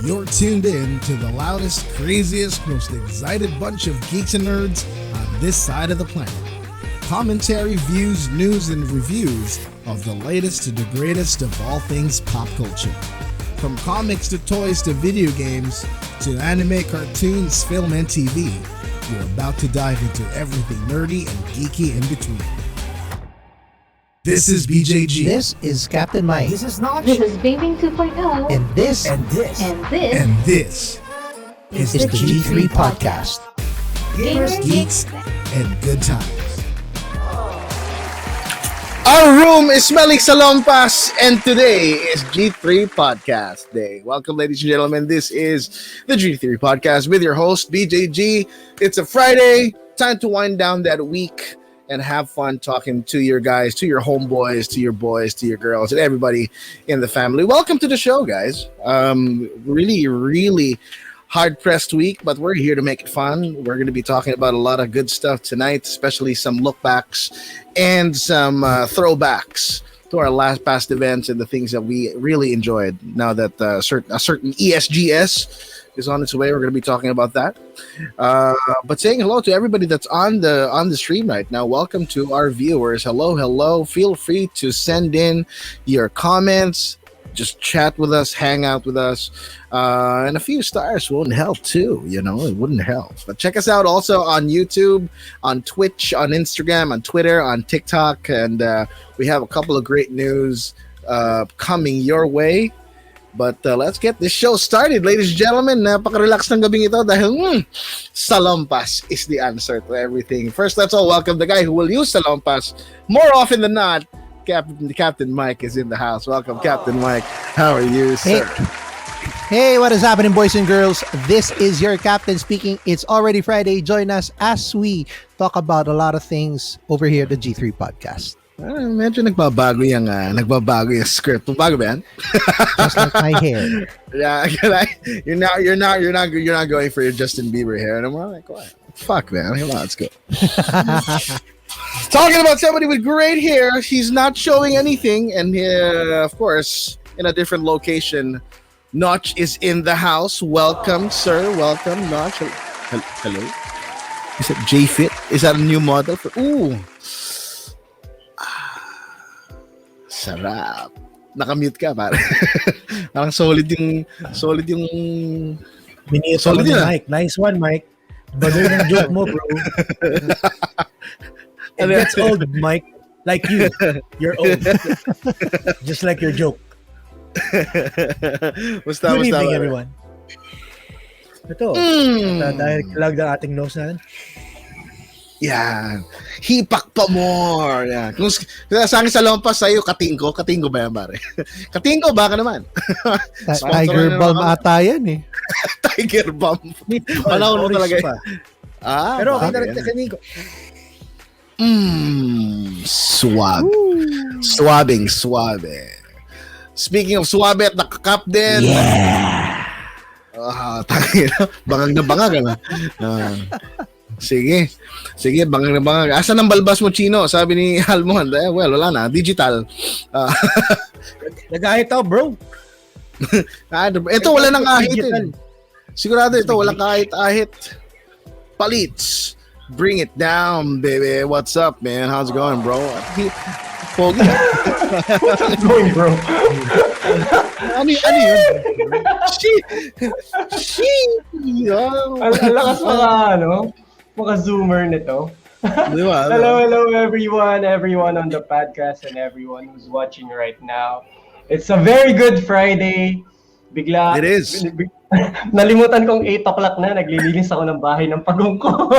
You're tuned in to the loudest, craziest, most excited bunch of geeks and nerds on this side of the planet. Commentary, views, news, and reviews of the latest to the greatest of all things pop culture. From comics to toys to video games to anime, cartoons, film, and TV, you're about to dive into everything nerdy and geeky in between. This is BJG. This is Captain Mike. This is Noch. This is Vaping 2.0. And this is the G3 Podcast. Gamers, Geeks, and Good Times. Our room is smelling salompas, and today is G3 Podcast Day. Welcome, ladies and gentlemen. This is the G3 Podcast with your host, BJG. It's a Friday. Time to wind down that week and have fun talking to your guys, to your homeboys, to your boys, to your girls, and everybody in the family. Welcome to the show, guys. Really hard-pressed week, but we're here to make it fun. We're going to be talking about a lot of good stuff tonight, especially some look-backs and some throwbacks to our past events and the things that we really enjoyed. Now that a certain ESGS is on its way, we're going to be talking about that. But saying hello to everybody that's on the stream right now. Welcome to our viewers. Hello. Feel free to send in your comments. Just chat with us, hang out with us, and a few stars wouldn't help too. It wouldn't help. But check us out also on YouTube, on Twitch, on Instagram, on Twitter, on TikTok, and we have a couple of great news coming your way. But let's get this show started, ladies and gentlemen. Napaka-relax ng gabing ito dahil salompas is the answer to everything. First, let's all welcome the guy who will use salompas more often than not. Captain Mike is in the house. Welcome, Captain Mike. How are you, sir? Hey, what is happening, boys and girls? This is your captain speaking. It's already Friday. Join us as we talk about a lot of things over here at the G3 Podcast. Medyo nagbabago yung script. Bago ba yan? Just like my hair. Yeah, you're not going for your Justin Bieber hair. And I'm like, what? Fuck, man. Let's go. Talking about somebody with great hair, he's not showing anything, and of course, in a different location, Noch is in the house. Welcome, sir. Welcome, Noch. Hello. Is it J-Fit? Is that a new model? Ooh. Sarap. Nakamute ka, pare. Parang solid yung... Minute solid yun, Mike. Nice one, Mike. Bagoy ng joke mo, bro. It gets old, Mike. Like you. You're old. Just like your joke. Good evening, everyone. Ito. Dahil kilag ng ating nose natin. Yan. Hipak pa more. Yan. Kung sa akin sa lompas sa'yo, katingko ba yan, pare? Katingko, baka naman. Tiger Balm ata yan eh. Tiger Balm. Panahon mo talaga yun. Pero okay na rin katingko. Suabe. Speaking of suabe at nakakap din. Yeah. Bangang na bangag. Sige, bangang na bangag. Asan ang balbas mo, Chino? Sabi ni Almond. Well, wala na. Digital. Nag-ahit ako, bro. Ito, wala nang ahit. Sigurado ito, walang kahit-ahit. Palits. Bring it down, baby. What's up, man? How's it going, bro? Pogi. What's going, bro? Ano yun? Ang lakas mga zoomer nito. Diba? Hello, everyone on the podcast and everyone who's watching right now. It's a very good Friday. Bigla. It is. Nalimutan kong 8 o'clock na. Naglilinis ako ng bahay ng pagong ko.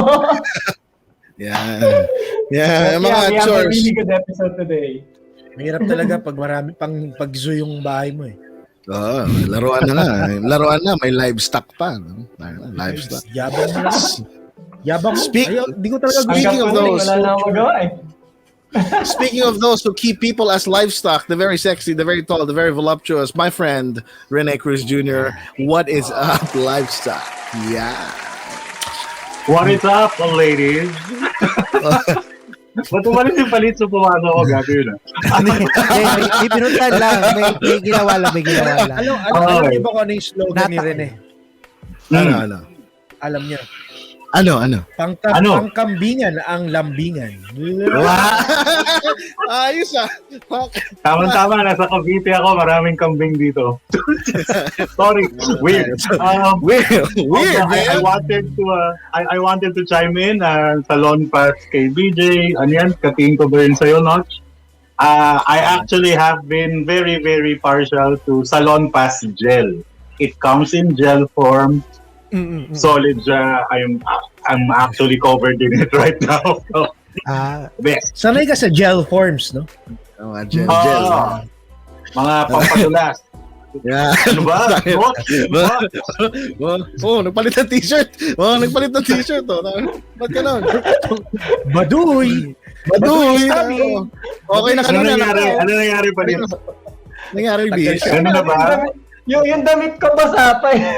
Yeah, mga we have a chores. really good episode today. Mahirap talaga pag marami pang pag-zoo yung bahay mo eh. Laruan na. May livestock pa. No? Livestock. Yabang mo lang. Yabang mo. Di ko talaga Speaking of those, wala na akong magawa eh. Speaking of those who keep people as livestock, the very sexy, the very tall, the very voluptuous, my friend Rene Cruz Jr. What is up, livestock? Yeah. What is up, ladies? Ba't umalis yung palit so pumasok ako? Gabi yun may pinuntan lang. May ginawa lang. Alam niyo ba kung ano yung slogan ni Rene? Ano? Alam niyo. Ano? Pangkambingan ang lambingan. Ayos ah. Tama-tama, nasa Cavite ako. Maraming kambing dito. Sorry. Weird. Weird, man. I wanted to chime in. Salon Pass kay BJ. Ano yan? Katingin ko ba rin sa'yo, Noch? I actually have been very, very partial to Salon Pass gel. It comes in gel form. Solid siya. I'm actually covered in it right now. So, best. Sanay ka sa gel forms, no? Gel. Mga pampatulas. Yeah. Ano ba? Nagpalit ng t-shirt. Nagpalit ng t-shirt. Ba't ka nun? Baduy. Okay na kanina. Ano nangyari pa rin? Nangyari, Bish. Ano na ba? Yung damit ko basa pa eh.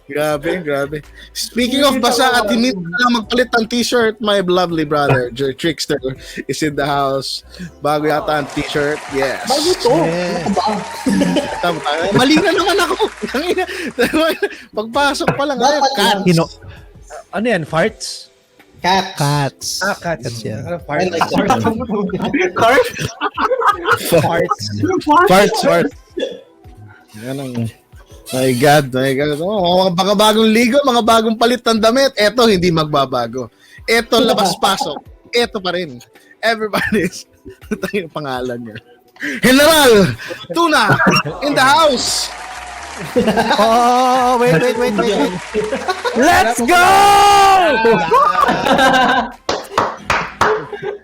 Grabe. Speaking of basa at hindi na magpalit ng t-shirt, my lovely brother, Trickster, is in the house. Bago yata ang t-shirt. Yes. Bago to. Mali na naman ako. Pagpasok pa lang. Cats. Ano yan? Farts? Cats. Cats. Yeah. Farts. Farts. Yan ang... My God. Mga bagong ligo, mga bagong palit ng damit. Eto, hindi magbabago. Eto, labas-pasok. Eto pa rin. Everybody's... Ito yung pangalan niya. General Tuna in the house. Wait. Let's go!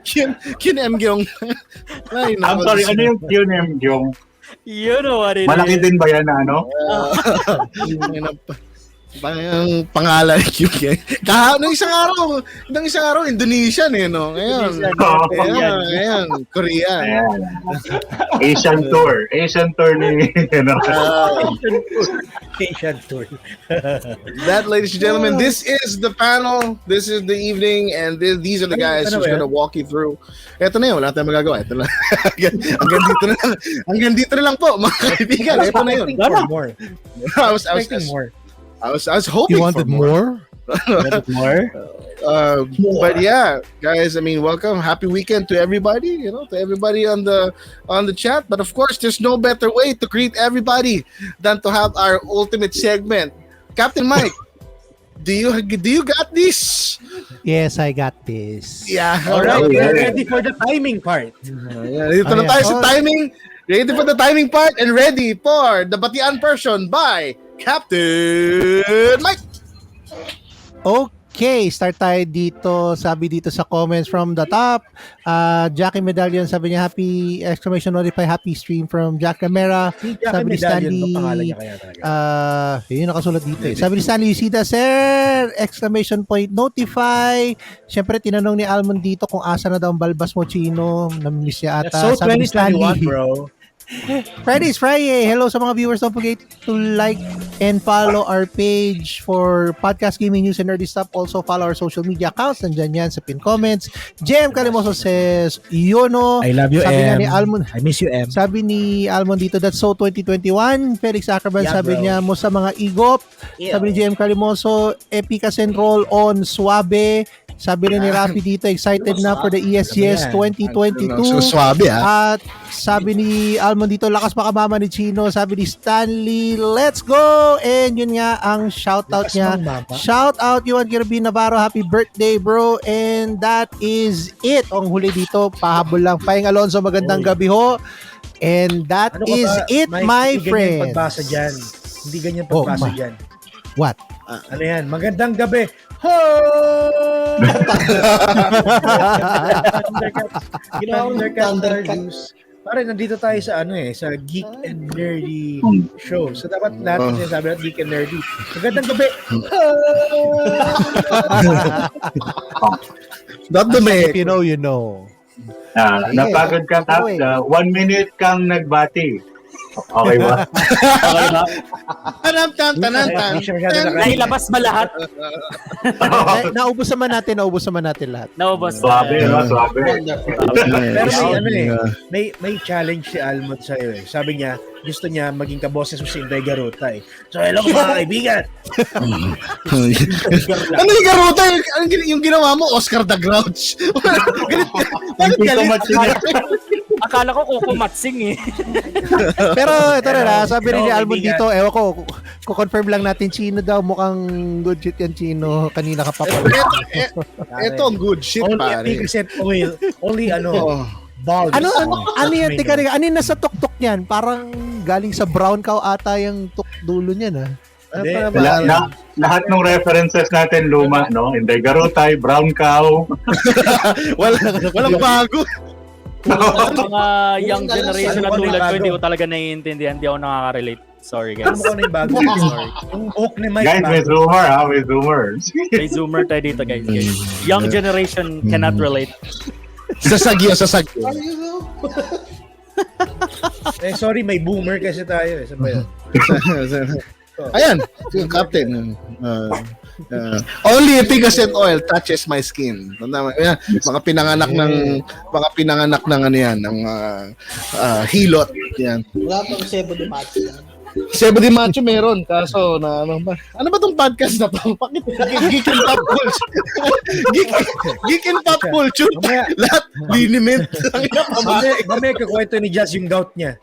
Kin Emgyong. I'm sorry, ano yung Kyunemgyong? You know what it Malaki din ba yan na ano? Ang pangalan yung nung isang araw Indonesian no. Ngayon Korean. Asian tour ni Asian tour. That, ladies and gentlemen, this is the panel. This is the evening, and these are the guys who's gonna walk you through. Ito na yun, wala tayong magagawa. Ito na. Hanggang dito na lang po, mga kaibigan. Ito na yun. More. I was hoping You wanted more? But yeah, guys, I mean, welcome, happy weekend to everybody, to everybody on the chat. But of course, there's no better way to greet everybody than to have our ultimate segment. Captain Mike, do you got this? Yes, I got this. Yeah. All right, we're ready for the timing part. Ready for the timing. Ready for the timing part and ready for the Batian version by Captain Mike. Okay, start tayo dito. Sabi dito sa comments from the top. Jackie Medallion, sabi niya, happy happy stream from Jack Camera. Sabi ni Stanley, yun nakasulat dito eh. Sabi ni Stanley Yusida, sir, notify. Siyempre, tinanong ni Almond dito kung asa na daw ang balbas mo, Chino. Namiss niya ata. So, sabi ni Stanley, 2021, bro. Friday's Friday. Hello sa mga viewers. Don't forget to like and follow our page for podcast, gaming, news, and nerdy stuff. Also, follow our social media accounts. Nandyan yan sa pin comments. Jem Calimoso says, Yono. I love you, sabi M. Ni Almond, I miss you, M. Sabi ni Almond dito, that's so 2021. Felix Ackerman, sabi niya mo sa mga igop. Yeah. Sabi ni Jem Calimoso, Epicasen roll on Suabe. Sabi rin ni Rafi dito, excited na for the ESGS 2022. So, swabe, ha? At sabi ni Almond dito, lakas makamama ni Chino. Sabi ni Stanley, let's go! And yun nga ang shoutout niya. Shoutout Yuan Kirby Navarro, happy birthday bro. And that is it. Ang huli dito, pahabol lang. Paing Alonso, magandang gabi ho. And that is it, Mike, my friend. Hindi ganyan pagbasa dyan. What? Ano yan? Magandang gabi. Ho! Thundercat News. Pare, nandito tayo sa sa Geek and Nerdy show. So dapat lahat ng sinasabi natin Geek and Nerdy. Magandang gabi. Not the man. If you know, you know. Napagod ka, Kap. 1 minute kang nagbati. Okay ba? Okay ba? Nailabas ba lahat? Naubos naman natin lahat. Naubos. Swabe, no? Swabe. Pero may challenge si Almond sa'yo eh. Sabi niya, gusto niya maging kaboses mo si Inday Garuta eh. So hello mga kaibigan! Ano yung Garuta? Yung ginawa mo, Oscar the Grouch. Bakit galit? Akala ko kukumatsing eh. Pero ito na, sabi rin ni Almond dito, ewan ko, confirm lang natin, Chino daw, mukhang good shit yan, Chino. Kanina ka pa pala. Ito ang good shit, pare. Only balls. Ano yan? Teka, ano yung nasa tuktok niyan? Parang galing sa brown cow ata yung dulo niyan, ha? Lahat ng references natin luma, no? Inday Garutay, Brown Cow. Walang bago. Mga young generation na tulad ko, hindi ko talaga naiintindihan. Hindi ako nakaka-relate. Sorry, guys. Ano yung bago? Sorry. Yung hook ni Mike. Guys, may zoomer, ha? May zoomers. May zoomer tayo dito, guys. Young generation cannot relate. Sasagyo. Sorry, may boomer kasi tayo. Saan ba yan? Ayan, yung captain. Only efficacent oil touches my skin. Mga pinanganak ng ano yan, ng hilot. Yan. Wala pang Sebo de Macho. Sebo de Macho meron, kaso na ano ba tong podcast na to? Bakit Geek and Pop Culture? Geek and Pop Culture. Lahat liniment. Mamaya kakwento ni Jazz yung gout niya.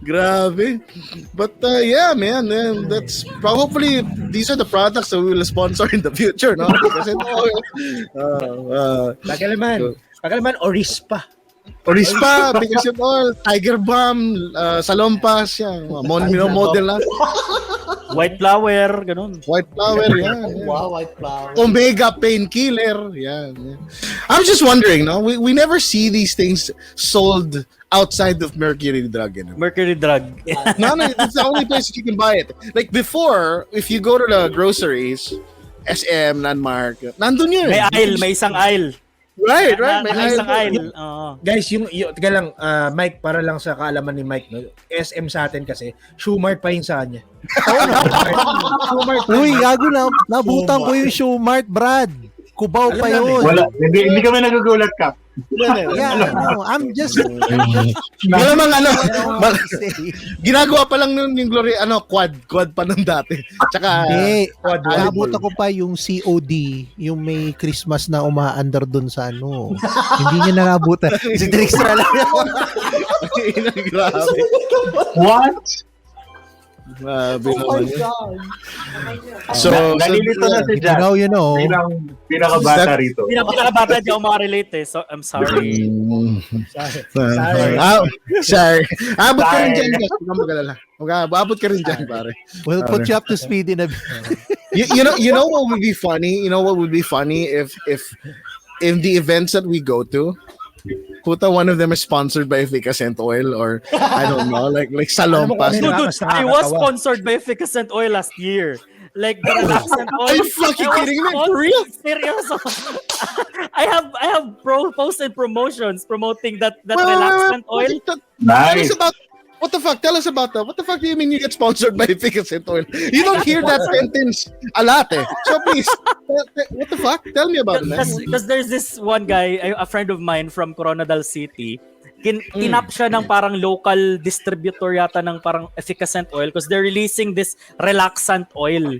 Grabe. But yeah, man, that's hopefully these are the products that we will sponsor in the future, no? Kasi Pagalaman Orispa, Efficacent Oil, Tiger Balm, Salompas, yan. Model na. White flower, ganun. White flower, yan. Wow, white flower. Omega painkiller, yan. I'm just wondering, no? We never see these things sold outside of Mercury Drug. You know? Mercury Drug. No, it's the only place that you can buy it. Like before, if you go to the groceries, SM, Landmark, nandun yun. May isang aisle. Right. May isang aisle. Guys, yung teka lang, Mike, para lang sa kaalaman ni Mike, no? SM sa atin kasi, Shoemart pa yun sa kanya. Uy, gago na. Nabutan ko yung Shoemart, Brad. Kubaw pa yun. Wala, hindi kami nagugulat ka. Yeah, I'm just ginagawa pa lang nun yung glory, quad pa nun dati. Tsaka nabutan ko pa yung COD, yung may Christmas na umaandar dun sa hindi niya nanabutan. Si Drixter lang. Grabe. What? Oh my God. So, nalilito na si Jack. You know. Pinakabata rito. Pinakabata di ako makarelate eh. So, I'm sorry. Sorry. Abot ka rin dyan. Abot ka rin dyan, pare. We'll put you up to speed in a bit. You know what would be funny? You know what would be funny if the events that we go to, one of them is sponsored by Efficacent Oil or I don't know, like Salompas. Dude, I was sponsored by Efficacent Oil last year. Like the relaxant oil. Are you fucking kidding me? For real? Serious. I have posted promotions promoting that relaxant oil. Nice. What the fuck? Tell us about that. What the fuck do you mean you get sponsored by Efficacent Oil? You don't hear that sentence a lot, eh. So please, what the fuck? Tell me about it. Because there's this one guy, a friend of mine from Coronadal City, tinap siya ng parang local distributor yata ng parang Efficacent Oil because they're releasing this relaxant oil.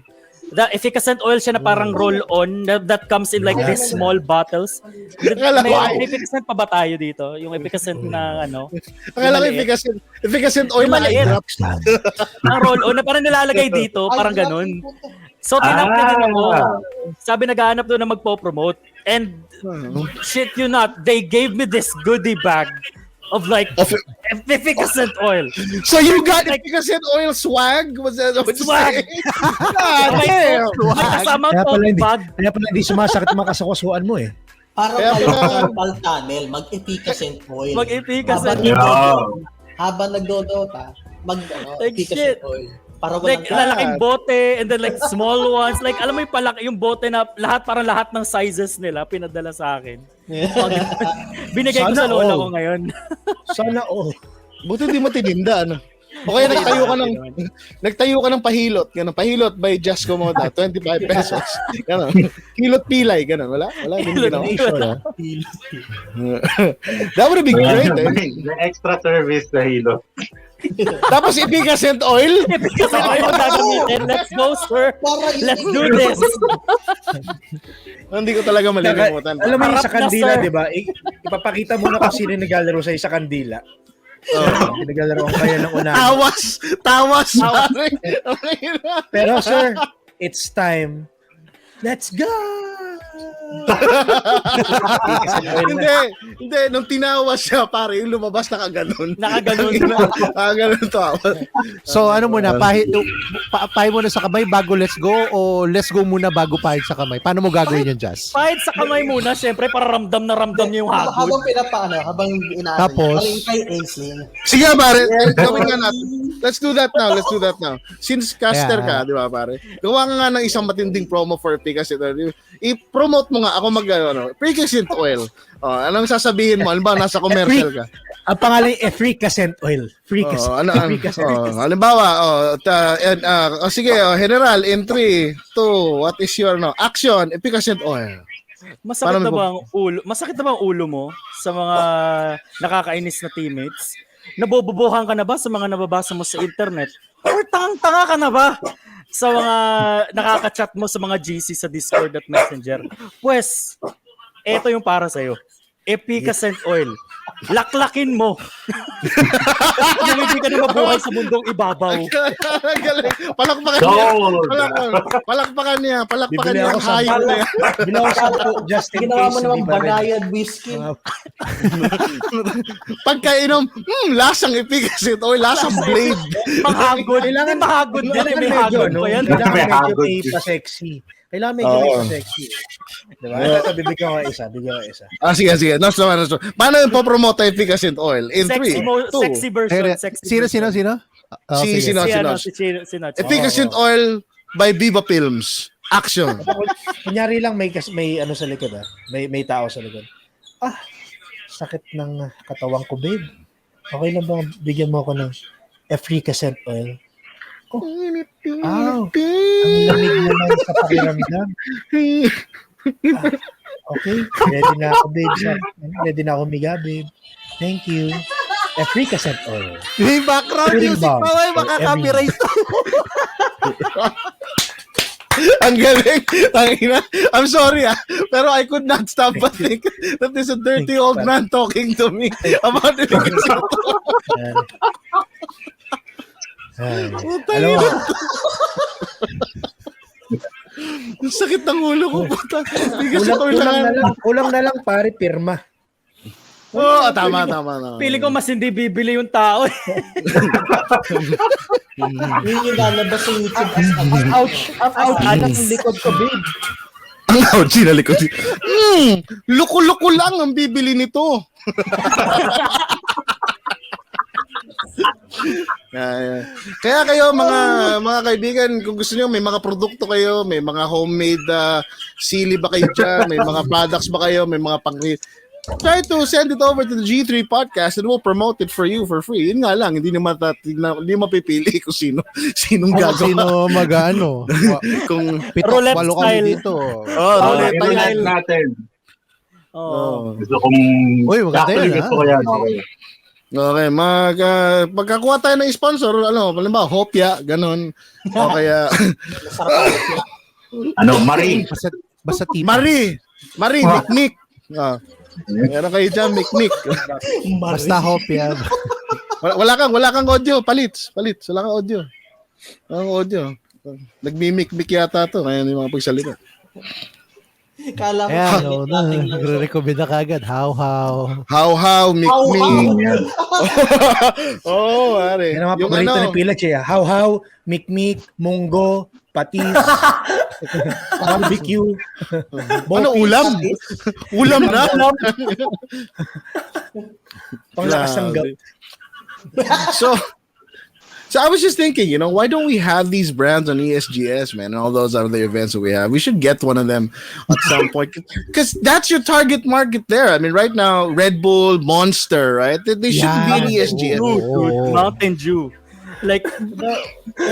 The Efficacent Oil siya na parang roll-on that comes in like these small bottles. May Efficacent pa ba tayo dito? Yung Efficacent na Akala ko Efficacent Oil na drops. Ang roll-on na parang nilalagay dito, parang ganun. So tinap na din ako. Sabi naghahanap doon na magpo-promote. And shit you not, they gave me this goodie bag of Efficacent Oil. So you got Efficacent Oil swag? Was that what swag? Kasama tote bag. Kaya pala hindi sumasakit mga kasakasuan mo eh. Parang carpal tunnel, mag-Efficacent Oil. Mag-Efficacent Oil. Habang nagdodota, mag-Efficacent Oil. Para Like, walang lalaking bote, and then like small ones. Like, alam mo yung palaki, yung bote na parang lahat ng sizes nila, pinadala sa akin. Binigay ko Sana sa lola all. ko ngayon. Sana all. Buti di mo tininda, ano? O kaya nagtayo ka ng pahilot. Ganun, pahilot by Just Komoda, 25 pesos. Ganun. Hilot pilay, ganun. Wala? Hindi ginawa. That would be great, eh. The extra service na hilo. Tapos efficacent oil. Kasi ako gagamitin. Let's go, sir. Let's do this. Hindi ko talaga malilimutan. Alam mo yung Harap sa kandila, na, sir. di ba? Ipapakita mo na kung sino naglalaro sa'yo sa kandila. Naglalaro ang kaya ng una. Tawas. Pero sir, it's time. Let's go! Hindi. Nung tinawas siya, pare, yung lumabas nakaganon. Nakaganon. Nakaganon tawas. So ano muna, pahid muna sa kamay bago let's go o let's go muna bago pahid sa kamay? Paano mo gagawin yun, Jazz? Pahid sa kamay muna, syempre, para ramdam niyo yung hagod. habang habang inaano. Tapos? Paling kay Ainsling. Sige, pare. Gawin nga natin. Let's do that now. Since caster ka, di ba, pare? Gawa ka nga ng isang matinding promo for Efficacent Oil. I-promote mo nga ako Efficacent Oil. Anong sasabihin mo? Halimbawa, nasa commercial ka. Ang pangalan ay Efficacent Oil. Halimbawa, sige, General, in 3, 2, what is your action? Efficacent Oil. Masakit na ba ang ulo mo sa mga nakakainis na teammates? Nabobobohan ka na ba sa mga nababasa mo sa internet? Or tanga ka na ba sa mga nakaka-chat mo sa mga GC sa Discord at Messenger? Pues, eto yung para sa'yo. Efficacent Oil. Laklakin mo. Kung hindi ka na mabuhay sa mundong ibabaw. Palakpakan niya. Bibili Ang ako sa hayop na yan. Binawa sa just in Ginawa case. mo naman hindi pa rin. banayad whiskey. Pagkainom, lasang Efficacent Oil, lasang blade. Mahagod. Kailangan mahagod din. May hagod pa yan. Kailangan May medyo hagod. may pa-sexy. Kailangan medyo may pa-sexy. Diba? Ito, bibigyan ko isa. Sige. Next naman. Paano yung popromote Efficacent Oil? In 3, 2. Sexy version. Sino? Si Noch. Efficacent Oil by Viva Films. Action. Kunyari lang may ano sa likod May tao sa likod. Sakit ng katawang ko, babe. Okay lang ba bigyan mo ako ng Efficacent Oil? Ang lamig naman sa pakiramdam. Okay, ready na ako, babe. Ready na ako miga, babe. Thank you. Efficacent Oil. May background Turing music bomb pa, for makaka-copyright. Ang galing. I'm sorry, pero I could not stop but think that there's a dirty old man talking to me about Efficacent Oil. Alam mo, Ang sakit ng ulo ko, puta. Efficacent Oil kulang na lang pare pirma. Tama. Pili ko mas hindi bibili yung tao. Yun yung lalabas sa YouTube. Ouch, anak ng likod ko, babe. Ang ouchie na likod. Luko-luko lang ang bibili nito. Kaya kayo mga kaibigan, kung gusto niyo may mga produkto kayo, may mga homemade sili ba kayo dyan, may mga products ba kayo, may mga try to send it over to the G3 podcast and we'll promote it for you for free. Yun nga lang, hindi mapipili kung sinong gagawa. Sino mag-ano? Kung Roulette walo style. kami dito. roulette Roulette style. natin. Gusto kong Uy, maganda actually yun, gusto ko yan. Okay, pagkakuha tayo ng sponsor, halimbawa, Hopya, ganun. O kaya, Marie. Basta tita. Marie, Mikmik. Meron kayo dyan, Mikmik. Basta hopya. Wala kang audio, palits. Wala kang audio. Nagmimik-mik yata to, kaya hindi mga pagsalita. Kala mo Ayan, nagre-recommend na kagad. How, Mikmik. Pare. Yan ang mga paborito ni Pilach How, Mikmik, Munggo, Patis, barbecue. Ulam? Ulam na? Panglakas ng gap. So I was just thinking, why don't we have these brands on ESGS, man, and all those other events that we have? We should get one of them at some point, because that's your target market there. I mean, right now, Red Bull, Monster, right? They shouldn't be in ESGS. Dude, Mountain Dew. Like,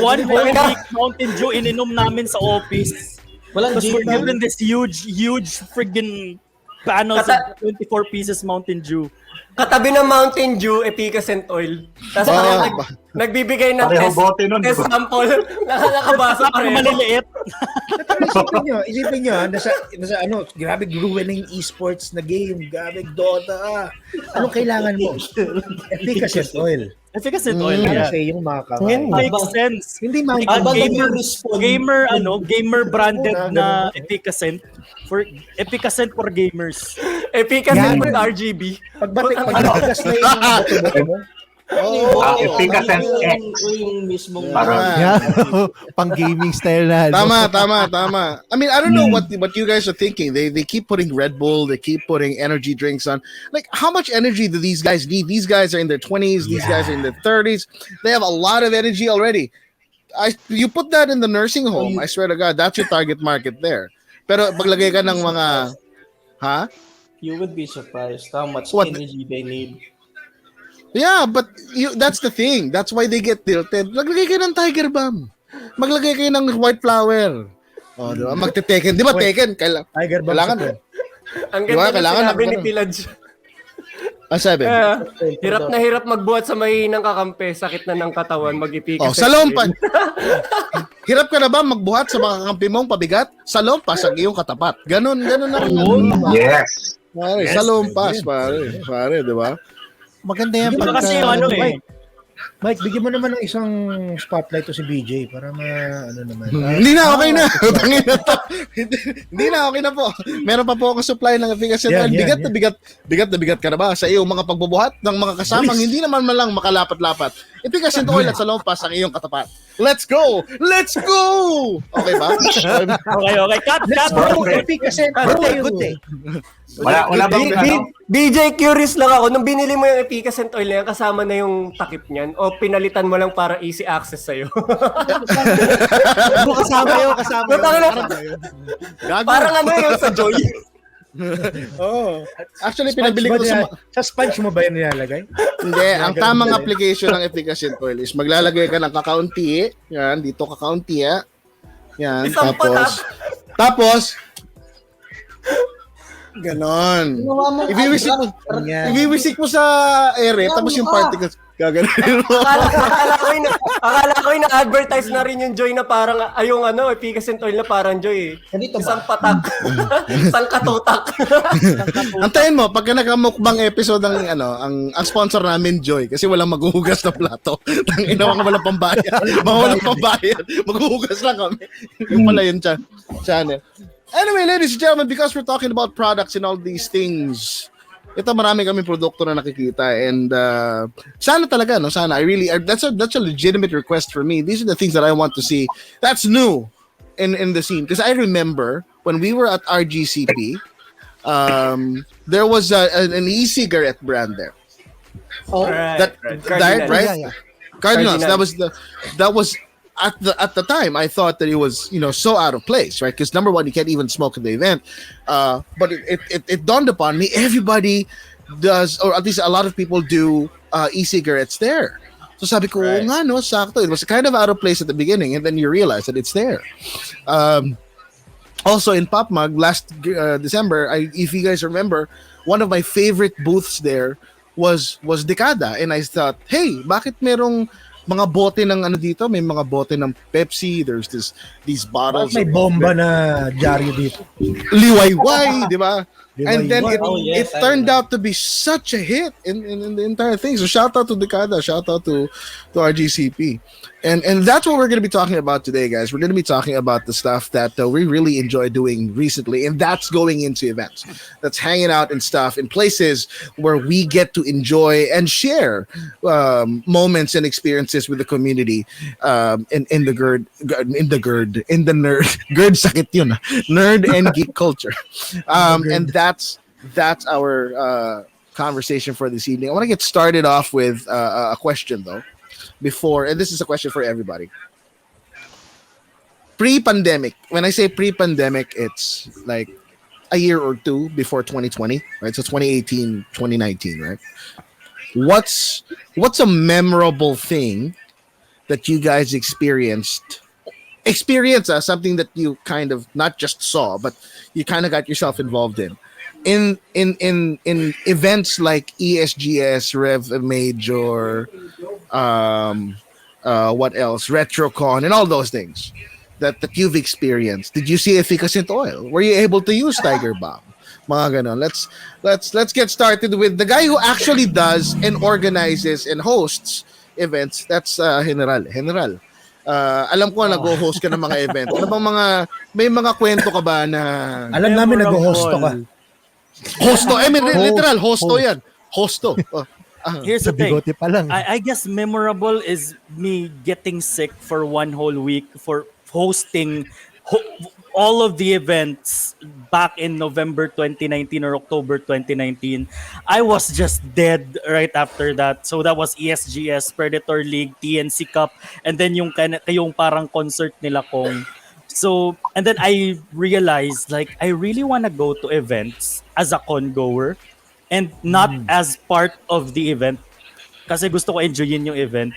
one whole week, Mountain Dew ininom namin sa office. Walang Because we're G-Bag. given this huge friggin' panels of 24 pieces Mountain Dew. Katabi ng Mountain Dew, efficacent oil. Tapos nagbibigay ng Pareho bote nun, test di ba? sample. Nakakabasa pa rin. Maliliit. Isipin nyo, nasa grabe grueling esports na game, grabe Dota. Anong kailangan mo? Efficacent oil. Efficacent oil, yeah. Kasi yung mga kakain. Makes sense. Hindi Gamer branded na efficacent for gamers. Efficacent with RGB. Pagbagas na yung boto mo. Efficacent X. Yung mismong Pang gaming style na. Tama. I mean, I don't know what you guys are thinking. They keep putting Red Bull, they keep putting energy drinks on. Like, how much energy do these guys need? These guys are in their 20s, these guys are in their 30s. They have a lot of energy already. You put that in the nursing home, I swear to God, that's your target market there. Pero paglagay ka ng mga You would be surprised how much energy they need. Yeah, but that's the thing. That's why they get tilted. Maglagay kayo ng Tiger Bomb. Maglagay kayo ng White Flower. Oh, di ba? Magte-Tekken. Di ba Tekken? Tiger Bomb. Kailangan. Ang ganda ng sinabi ni Pilaj. Sabi? Hirap na hirap magbuhat sa mahinang kakampi. Sakit na ng katawan. Mag-efficacent. Sa loob pa. Hirap ka na ba magbuhat sa mga kakampi mong pabigat? Sa loob pa sa iyong katapat. Ganon na. Yes. Pare, sa loob pas, pare, di ba? Maganda yan. Kasi Mike, bigyan mo naman ng isang spotlight to si BJ para naman. Hindi na, okay na. Tangin na to. Hindi na, okay na po. Meron pa po akong supply ng efficacent oil. Bigat na bigat ka na ba sa iyong mga pagbubuhat ng mga kasamang hindi naman malang makalapat-lapat. Efficacent oil at sa lompas ang iyong katapat. Let's go! Okay ba? Okay. Cut. Efficacent. Good day. Wala bang BJ, curious lang ako. Nung binili mo yung efficacent oil na yan, kasama na yung takip niyan? O pinalitan mo lang para easy access sa'yo? Kasama yun. Parang yun sa Joy. Actually, pinabili ko sa sponge mo ba yun nilalagay? Hindi, ang tamang application ng efficacent oil is maglalagay ka ng kakaunti. Yan, dito kakaunti. Yan, tapos ganon. Ibiwisik mo sa ere, tapos yung particles gaganon. Akala ko yung na-advertise na rin yung Joy na parang, yung efficacent oil na parang Joy. Isang patak. Isang katutak. Antayin mo, pagka nakamukbang episode ang sponsor namin, Joy, kasi walang maghuhugas na plato. Tangina ka walang pambayad. Maghuhugas lang kami. Yung pala yun channel. Anyway, ladies and gentlemen, because we're talking about products and all these things, ito marami kami produkto na nakikita, and sana talaga, sana that's a legitimate request for me. These are the things that I want to see that's new in the scene, because I remember when we were at RGCP, there was an e-cigarette brand there. Right. Cardinals. That was at the time, I thought that it was so out of place, right? Because number one, you can't even smoke at the event. But it dawned upon me, everybody does, or at least a lot of people do e-cigarettes there. So sabi ko, nga no, sakto. It was kind of out of place at the beginning, and then you realize that it's there. Also in POPMUG last December, if you guys remember, one of my favorite booths there was Decada, and I thought, hey, bakit merong mga bote ng dito, may mga bote ng Pepsi, there's these bottles. May bomba na dyaryo dito. Liwayway, di ba? And then it turned out to be such a hit in the entire thing. So shout out to Decada, shout out to RGCP. And that's what we're going to be talking about today, guys. We're going to be talking about the stuff that we really enjoy doing recently, and that's going into events. That's hanging out and stuff in places where we get to enjoy and share moments and experiences with the community in the nerd and geek culture. And that's our conversation for this evening. I want to get started off with a question, though. before, and this is a question for everybody. Pre-pandemic, when I say pre-pandemic, it's like a year or two before 2020, right? So 2018, 2019, right? What's a memorable thing that you guys experienced something that you kind of not just saw, but you kind of got yourself involved in events like ESGS, REVMajor, what else, RetroCon, and all those things that you've experienced. Did you see efficacent oil? Were you able to use Tiger Bomb? Mga ganon. Let's get started with the guy who actually does and organizes and hosts events. That's General. Alam ko nag-host ka ng mga event. Ano bang may mga kwento ka ba na Alam namin nag-hosto ka. Hosto? I mean, literal hosto yan. Hosto. Here's the thing. Bigote pa lang. I guess memorable is me getting sick for one whole week for hosting all of the events back in November 2019 or October 2019. I was just dead right after that. So that was ESGS, Predator League, TNC Cup, and then yung parang concert nila Kong. So, and then I realized like I really want to go to events as a con goer and not as part of the event. Kasi gusto ko enjoyin yung event.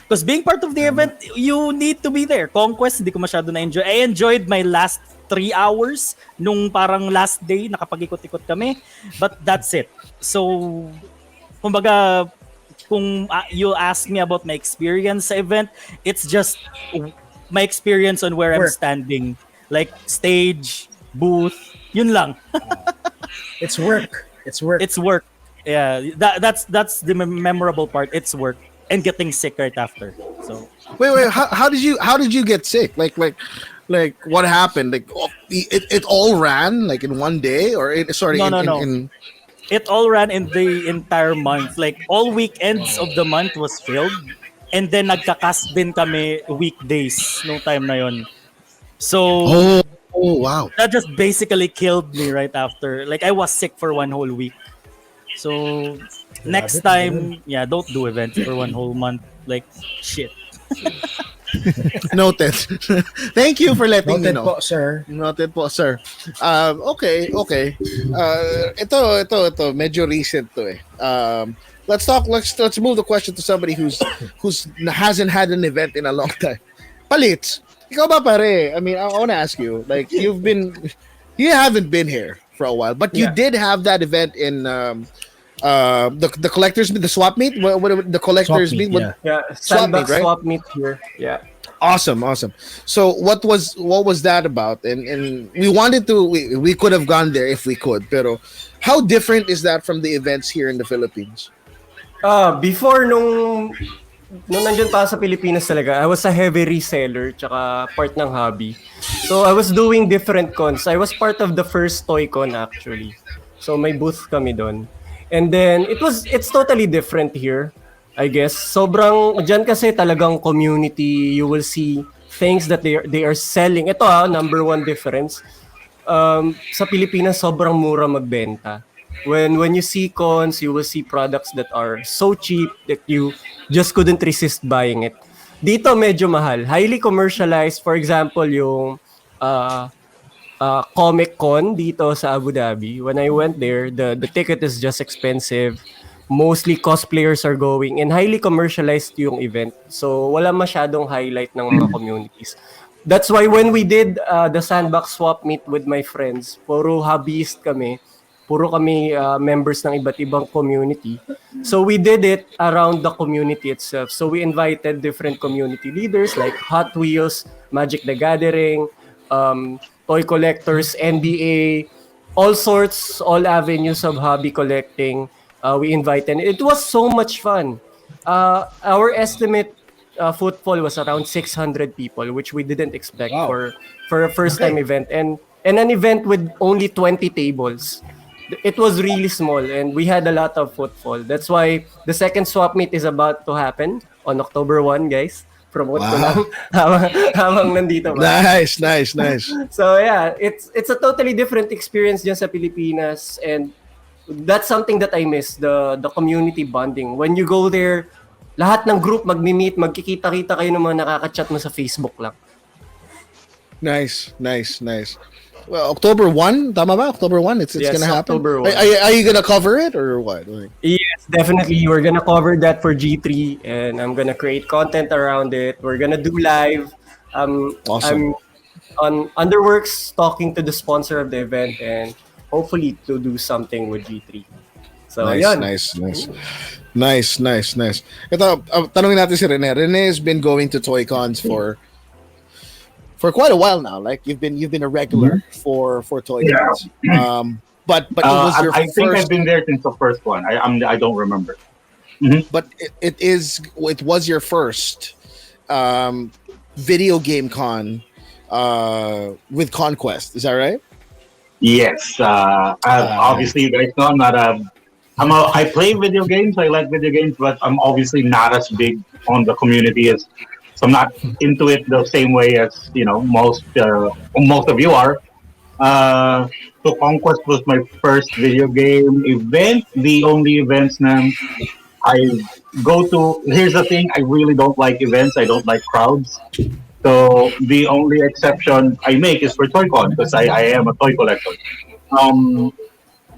Because being part of the event, you need to be there. Conquest, hindi ko masyado na-enjoy. I enjoyed my last 3 hours nung parang last day, nakapag-ikot-ikot kami. But that's it. So, kumbaga, kung you ask me about my experience sa event, it's just my experience on where I'm standing. Like, stage, booth, yun lang. It's work. It's work. Yeah, that's the memorable part. It's work. And getting sick right after. So wait, how did you get sick? Like what happened? Like it all ran like in one day, or no. It all ran in the entire month. Like all weekends of the month was filled, and then nagkakas din kami weekdays no time na yon. So oh wow, that just basically killed me right after. Like I was sick for one whole week. So next time, don't do events for one whole month. Like, shit. Noted. Thank you for letting me know. Noted po, sir. Okay. Ito. Medyo recent to eh. Let's move the question to somebody who's hasn't had an event in a long time. Palits, ikaw ba pare? I mean, I want to ask you. Like, you haven't been here for a while, but you did have that event in the collectors meet, the swap meet. What the collectors meet? Swap meet, right? Swap meet here. Yeah. Awesome. So what was that about? And we wanted to. We could have gone there if we could. Pero how different is that from the events here in the Philippines? Before nung nandyan pa sa Pilipinas talaga, I was a heavy reseller tsaka part ng hobby. So I was doing different cons. I was part of the first toy con actually. So may booth kami doon. And then it's totally different here, I guess. Sobrang diyan kasi talagang community, you will see things that they are selling. Ito number one difference. Sa Pilipinas sobrang mura magbenta. When you see cons, you will see products that are so cheap that you just couldn't resist buying it. Dito medyo mahal, highly commercialized. For example, yung Comic Con dito sa Abu Dhabi. When I went there, the ticket is just expensive. Mostly cosplayers are going and highly commercialized yung event. So wala masyadong highlight ng mga communities. That's why when we did the Sandbox Swap Meet with my friends, puro hobbyist kami. Puro kami members ng iba't ibang community. So we did it around the community itself. So we invited different community leaders like Hot Wheels, Magic the Gathering, toy collectors, NBA, all avenues of hobby collecting. We invited. It was so much fun. Our estimate footfall was around 600 people, which we didn't expect for a first-time event. And an event with only 20 tables. It was really small and we had a lot of footfall. That's why the second swap meet is about to happen on October 1, guys. Promote ko lang habang nandito ba. Nice. So yeah, it's a totally different experience dyan sa Pilipinas, and that's something that I miss, the community bonding. When you go there, lahat ng group magmi-meet, magkikita-kita kayo ng mga nakaka-chat mo sa Facebook lang. Nice. Well, October 1, tama ba? October 1, it's Yes, gonna happen. October 1. Are you gonna cover it or what? Yes, definitely. We're gonna cover that for G3 and I'm gonna create content around it. We're gonna do live. Awesome. I'm on Underworks talking to the sponsor of the event and hopefully to do something with G3. So, Nice. Ito, tanongin natin si Rene. Rene has been going to Toy Cons for quite a while now. Like you've been a regular for Toy Cons. But it was your I first. think I've been there since the first one. I don't remember. But it was your first video game con with Conquest. Is that right? Yes. Obviously, you guys know I play video games. I like video games, but I'm obviously not as big on the community as. So I'm not into it the same way as most of you are. So Conquest was my first video game event. The only events na I go to. Here's the thing: I really don't like events. I don't like crowds. So the only exception I make is for ToyCon because I am a toy collector.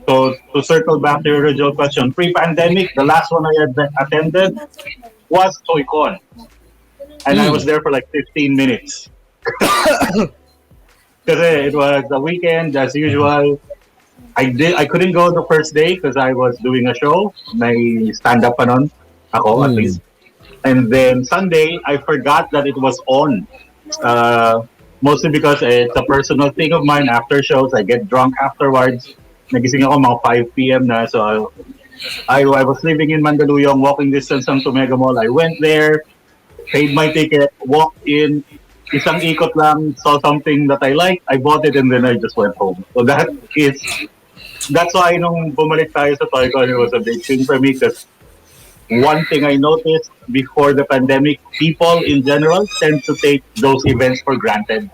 So to circle back to your original question, pre-pandemic, the last one I had attended was ToyCon. And I was there for like 15 minutes. Because it was the weekend, as usual. I couldn't go the first day because I was doing a show. May stand-up pa nun. Ako, at least. And then Sunday, I forgot that it was on. Mostly because it's a personal thing of mine. After shows, I get drunk afterwards. Nagising ako mga 5 p.m. na. So I was living in Mandaluyong, walking distance to Mega Mall. I went there, paid my ticket, walked in, isang ikot lang, saw something that I liked, I bought it, and then I just went home. So that's why nung bumalik tayo sa ToyCon, it was a big thing for me because one thing I noticed before the pandemic, people in general tend to take those events for granted.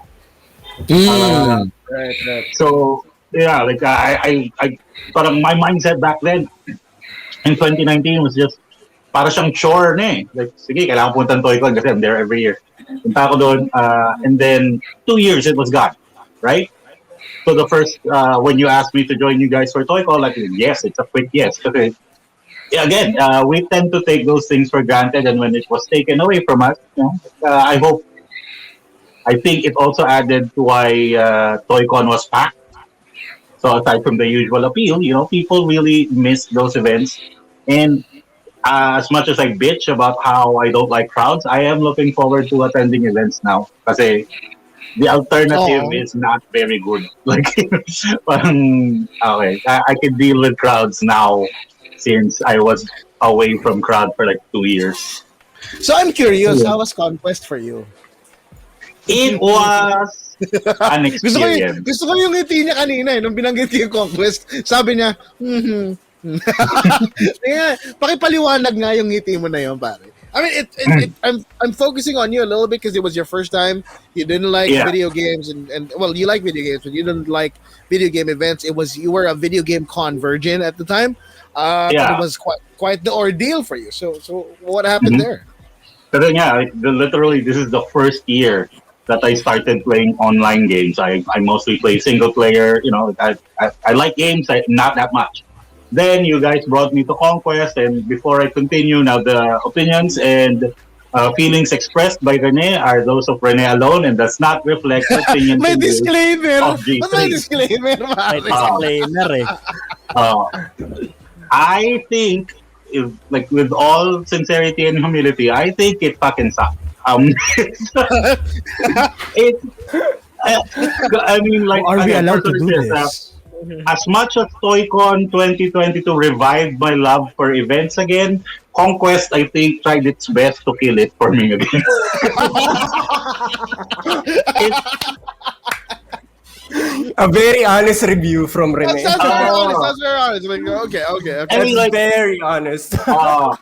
Right. So yeah, like I parang my mindset back then in 2019 was just para siyang chore na eh. Like, sige, kailangan punta ng ToyCon kasi I'm there every year. Punta ako doon, and then 2 years it was gone, right? So the first, when you asked me to join you guys for ToyCon, like, yes, it's a quick yes. Okay. Yeah, again, we tend to take those things for granted, and when it was taken away from us, I think it also added to why ToyCon was packed. So aside from the usual appeal, people really miss those events. And as much as I bitch about how I don't like crowds, I am looking forward to attending events now. Kasi the alternative is not very good. Like, okay, I can deal with crowds now since I was away from crowd for like 2 years. So I'm curious, how was Conquest for you? It was an experience. Gusto ko yung ngiti niya kanina nung binanggit yung Conquest. Sabi niya, Kaya, pakipaliwanag nga yung ngiti mo na yun, pare. I mean, I'm focusing on you a little bit because it was your first time. You didn't like video games, and well, you like video games, but you didn't like video game events. You were a video game con virgin at the time. But it was quite the ordeal for you. So what happened there? But then, literally, this is the first year that I started playing online games. I mostly play single player. I like games, not that much. Then you guys brought me to Conquest, and before I continue, now the opinions and feelings expressed by Rene are those of Rene alone, and does not reflect the opinions May disclaimer! May disclaimer, May disclaimer eh. I think, with all sincerity and humility, I think it fucking sucks. I mean, like, are we allowed to do this? As much as ToyCon 2022 revived my love for events again, Conquest, I think, tried its best to kill it for me again. A very honest review from Rene. That's very honest. Like, okay. I mean, like, very honest.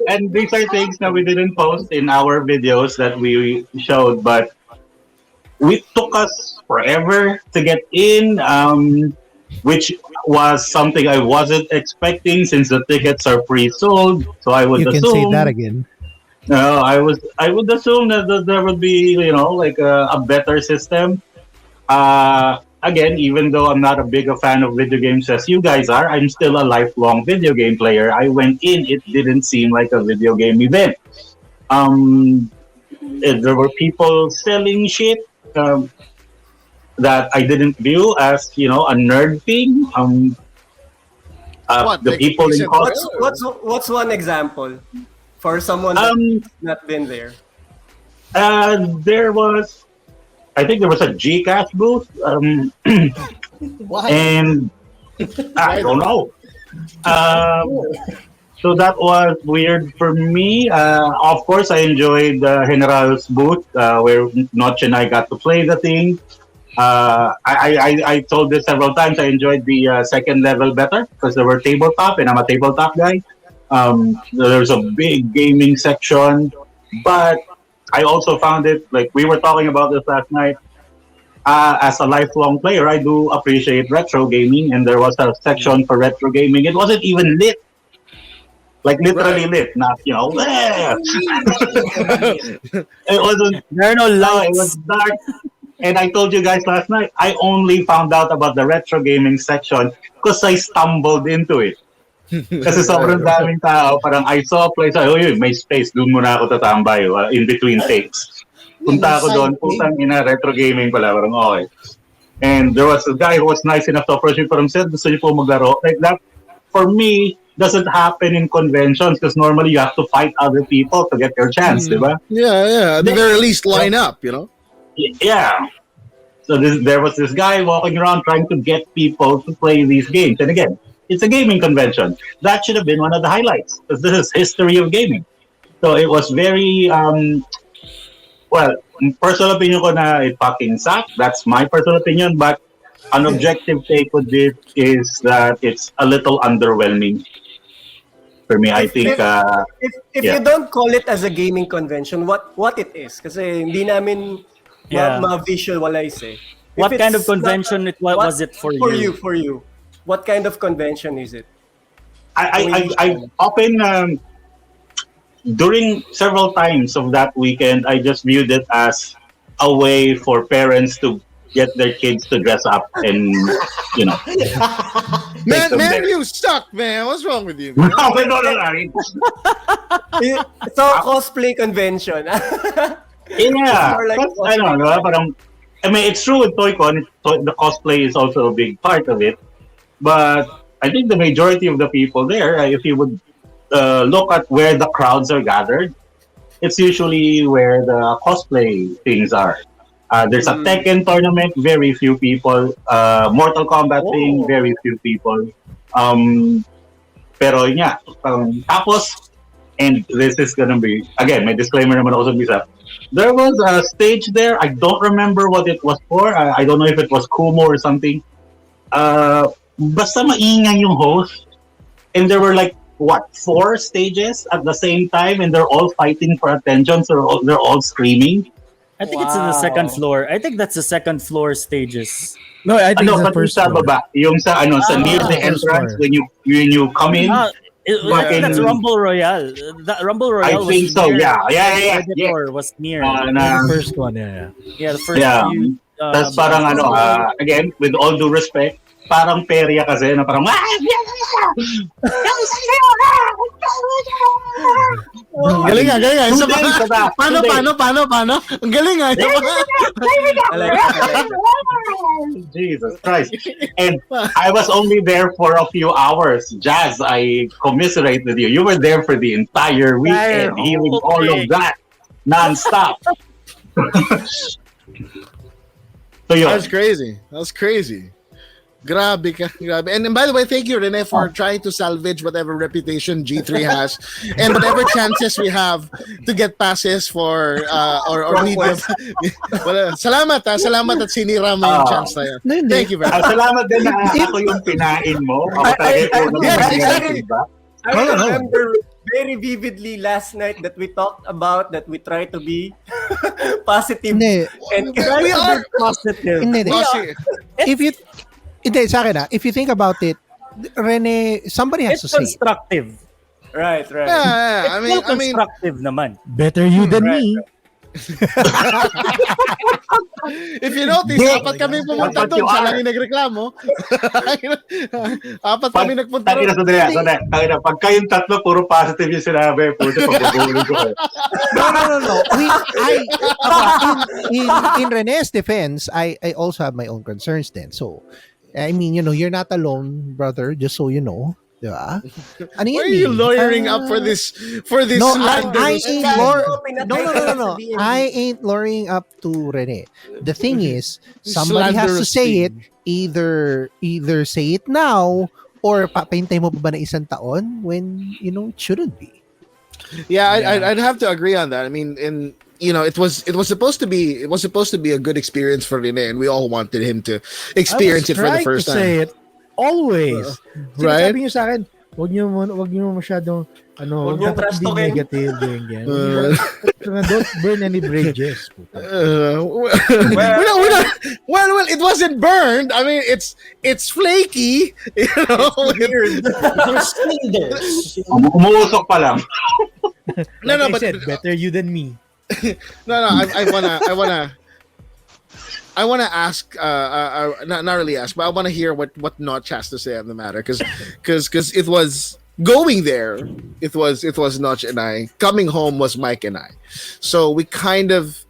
And these are things that we didn't post in our videos that we showed, but it took us forever to get in, which was something I wasn't expecting since the tickets are pre-sold. So I would assume... You can say that again. No, I would assume that there would be, like a better system. Again, even though I'm not a big a fan of video games as you guys are, I'm still a lifelong video game player. I went in, it didn't seem like a video game event. There were people selling shit that I didn't view as, a nerd thing. What, The like, people in said, What's one example for someone that's not been there? There was, I think there was a Gcash booth, Why? and I don't know. So that was weird for me. Of course, I enjoyed General's booth where Noch and I got to play the thing. I told this several times. I enjoyed the second level better because there were tabletop, and I'm a tabletop guy. There's a big gaming section, but I also found it, like we were talking about this last night. As a lifelong player, I do appreciate retro gaming, and there was a section for retro gaming. It wasn't even lit, like literally lit, not it wasn't. There are no It lights. was dark. And I told you guys last night, I only found out about the retro gaming section because I stumbled into it. Kasi sobrang daming tao, parang I saw a place, may space, doon muna ako tatambay in between takes. Punta ako doon, putang ina, retro gaming pala, parang okay. And there was a guy who was nice enough to approach me for himself, gusto niyo po maglaro. Like that, for me, doesn't happen in conventions because normally you have to fight other people to get your chance, di ba? Yeah. At the very least, line up, Yeah. So there was this guy walking around trying to get people to play these games. And again, it's a gaming convention. That should have been one of the highlights because this is history of gaming. So it was very, personal opinion ko na it fucking sucked. That's my personal opinion. But an objective take with this is that it's a little underwhelming. For me, I think... If you don't call it as a gaming convention, what it is? Kasi hindi namin ma-visualize eh. What kind of convention was it for you? For you. What kind of convention is it? I often, during several times of that weekend, I just viewed it as a way for parents to get their kids to dress up and, Man, you suck, man. What's wrong with you? Man? No. It's a cosplay convention. Yeah, More like I don't know. Parang, I mean, it's true with ToyCon. The cosplay is also a big part of it. But I think the majority of the people there, if you would look at where the crowds are gathered, it's usually where the cosplay things are. There's a Tekken tournament, very few people. Mortal Kombat thing, very few people. Pero yun nga, tapos, and this is gonna be, again, may disclaimer naman ako sa bisa. There was a stage there. I don't remember what it was for. I don't know if it was Kumo or something. Basta maingay yung host. And there were like, 4 stages at the same time, and they're all fighting for attention, so they're all screaming. I think it's in the second floor. I think that's the second floor stages. No, I think it's the But first sa one. baba, yung sa near the first entrance floor. when you come in. I think that's Rumble Royale. That Rumble Royale. I think so. Near, Yeah. Was near. The first one, yeah. Yeah, the first Yeah. few. Tapos parang again, with all due respect, parang perya kasi na parang Galing nga. Paano? Ang galing nga. Jesus Christ. And I was only there for a few hours. Jazz, I commiserate with you. You were there for the entire weekend, hearing all of that non-stop. So yun. That's crazy. Grabe. And by the way, thank you, Rene, for trying to salvage whatever reputation G3 has and whatever chances we have to get passes for or media. Salamat at sinira mo yung chance na yan. Thank you very much. Salamat din na ako yung pinain mo. I remember very vividly last night that we talked about that we try to be positive. Hindi. And We are positive. Hindi. If you think about it, Rene, somebody has It's to say. constructive. Right. Yeah. I mean, constructive naman. Better you than me. if you notice, apat kami pumunta doon. Siya lang yung nagreklamo. Apat kami nagpunta doon. Tangina, pag kayong tatlo, puro positive yung sinabi. Puto, pagbubulo ko. No. In Rene's defense, I also have my own concerns then. So, I mean, you're not alone, brother, just so you know. Diba? Ano Why are you lawyering up for this no, slander? I ain't no. I ain't lawyering up to Rene. The thing is, somebody has to say it. Either say it now or papahintay mo pa ba na isang taon when it shouldn't be. Yeah, I'd have to agree on that. I mean, it was supposed to be a good experience for Rene, and we all wanted him to experience it for the first time. Say it always. Right? Sabi niyo sa akin, wag niyo masyadong Wag niyo trash be talking. negative ganyan. Don't burn any bridges. Well, it wasn't burned. I mean, it's flaky. There's cinders. Umuusok pa lang. Like I said, better you than me. No, I wanna ask. Not really ask, but I wanna hear what Noch has to say on the matter, because it was going there. It was Noch and I. Coming home was Mike and I. So we kind of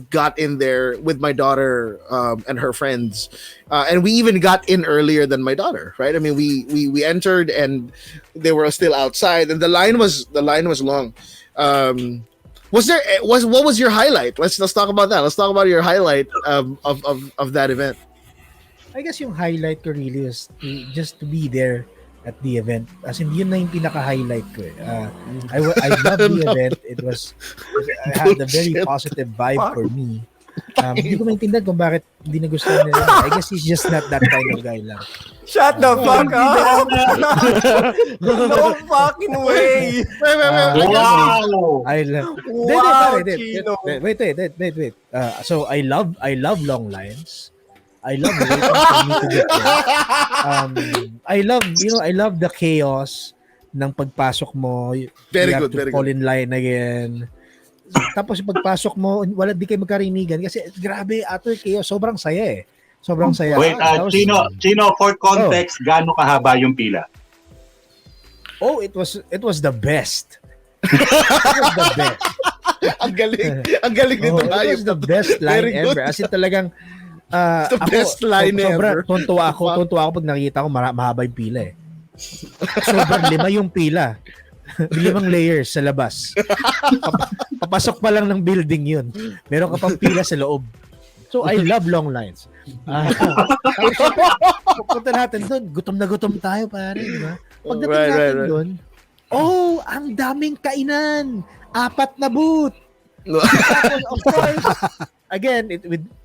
got in there with my daughter and her friends, and we even got in earlier than my daughter. Right? I mean, we entered and they were still outside, and the line was long. What was your highlight? Let's talk about that. Let's talk about your highlight of that event. I guess yung highlight ko really was just to be there at the event. As in, yun na yung pinaka-highlight ko. I loved the event. It had a very positive vibe for me. Hindi ko maintindihan kung bakit hindi nagustuhan nila. I guess he's just not that kind of guy lang. Shut the fuck up! No fucking way! Wow! Wait. So I love long lines. I love waiting for me to get there. I love the chaos ng pagpasok mo. Very you have good, to fall in line again. Tapos pagpasok mo, di kayo magkarinigan kasi grabe, utter chaos. Sobrang saya eh. Sobrang saya. Wait, Chino, for context, gaano kahaba yung pila? Oh, it was the best. It was the best. Ang galing nito. It was the best line ever. As in talagang the best line ever. Tuntua ako pag nakita ko mahaba yung pila eh. Sobrang 5 yung pila. 5 layers sa labas. Papasok pa lang ng building yun. Meron ka pang pila sa loob. So, I love long lines. Punta natin doon. Gutom na gutom tayo, pare. Diba? Pagdating natin doon, ang daming kainan. 4 na booth. Of course, again,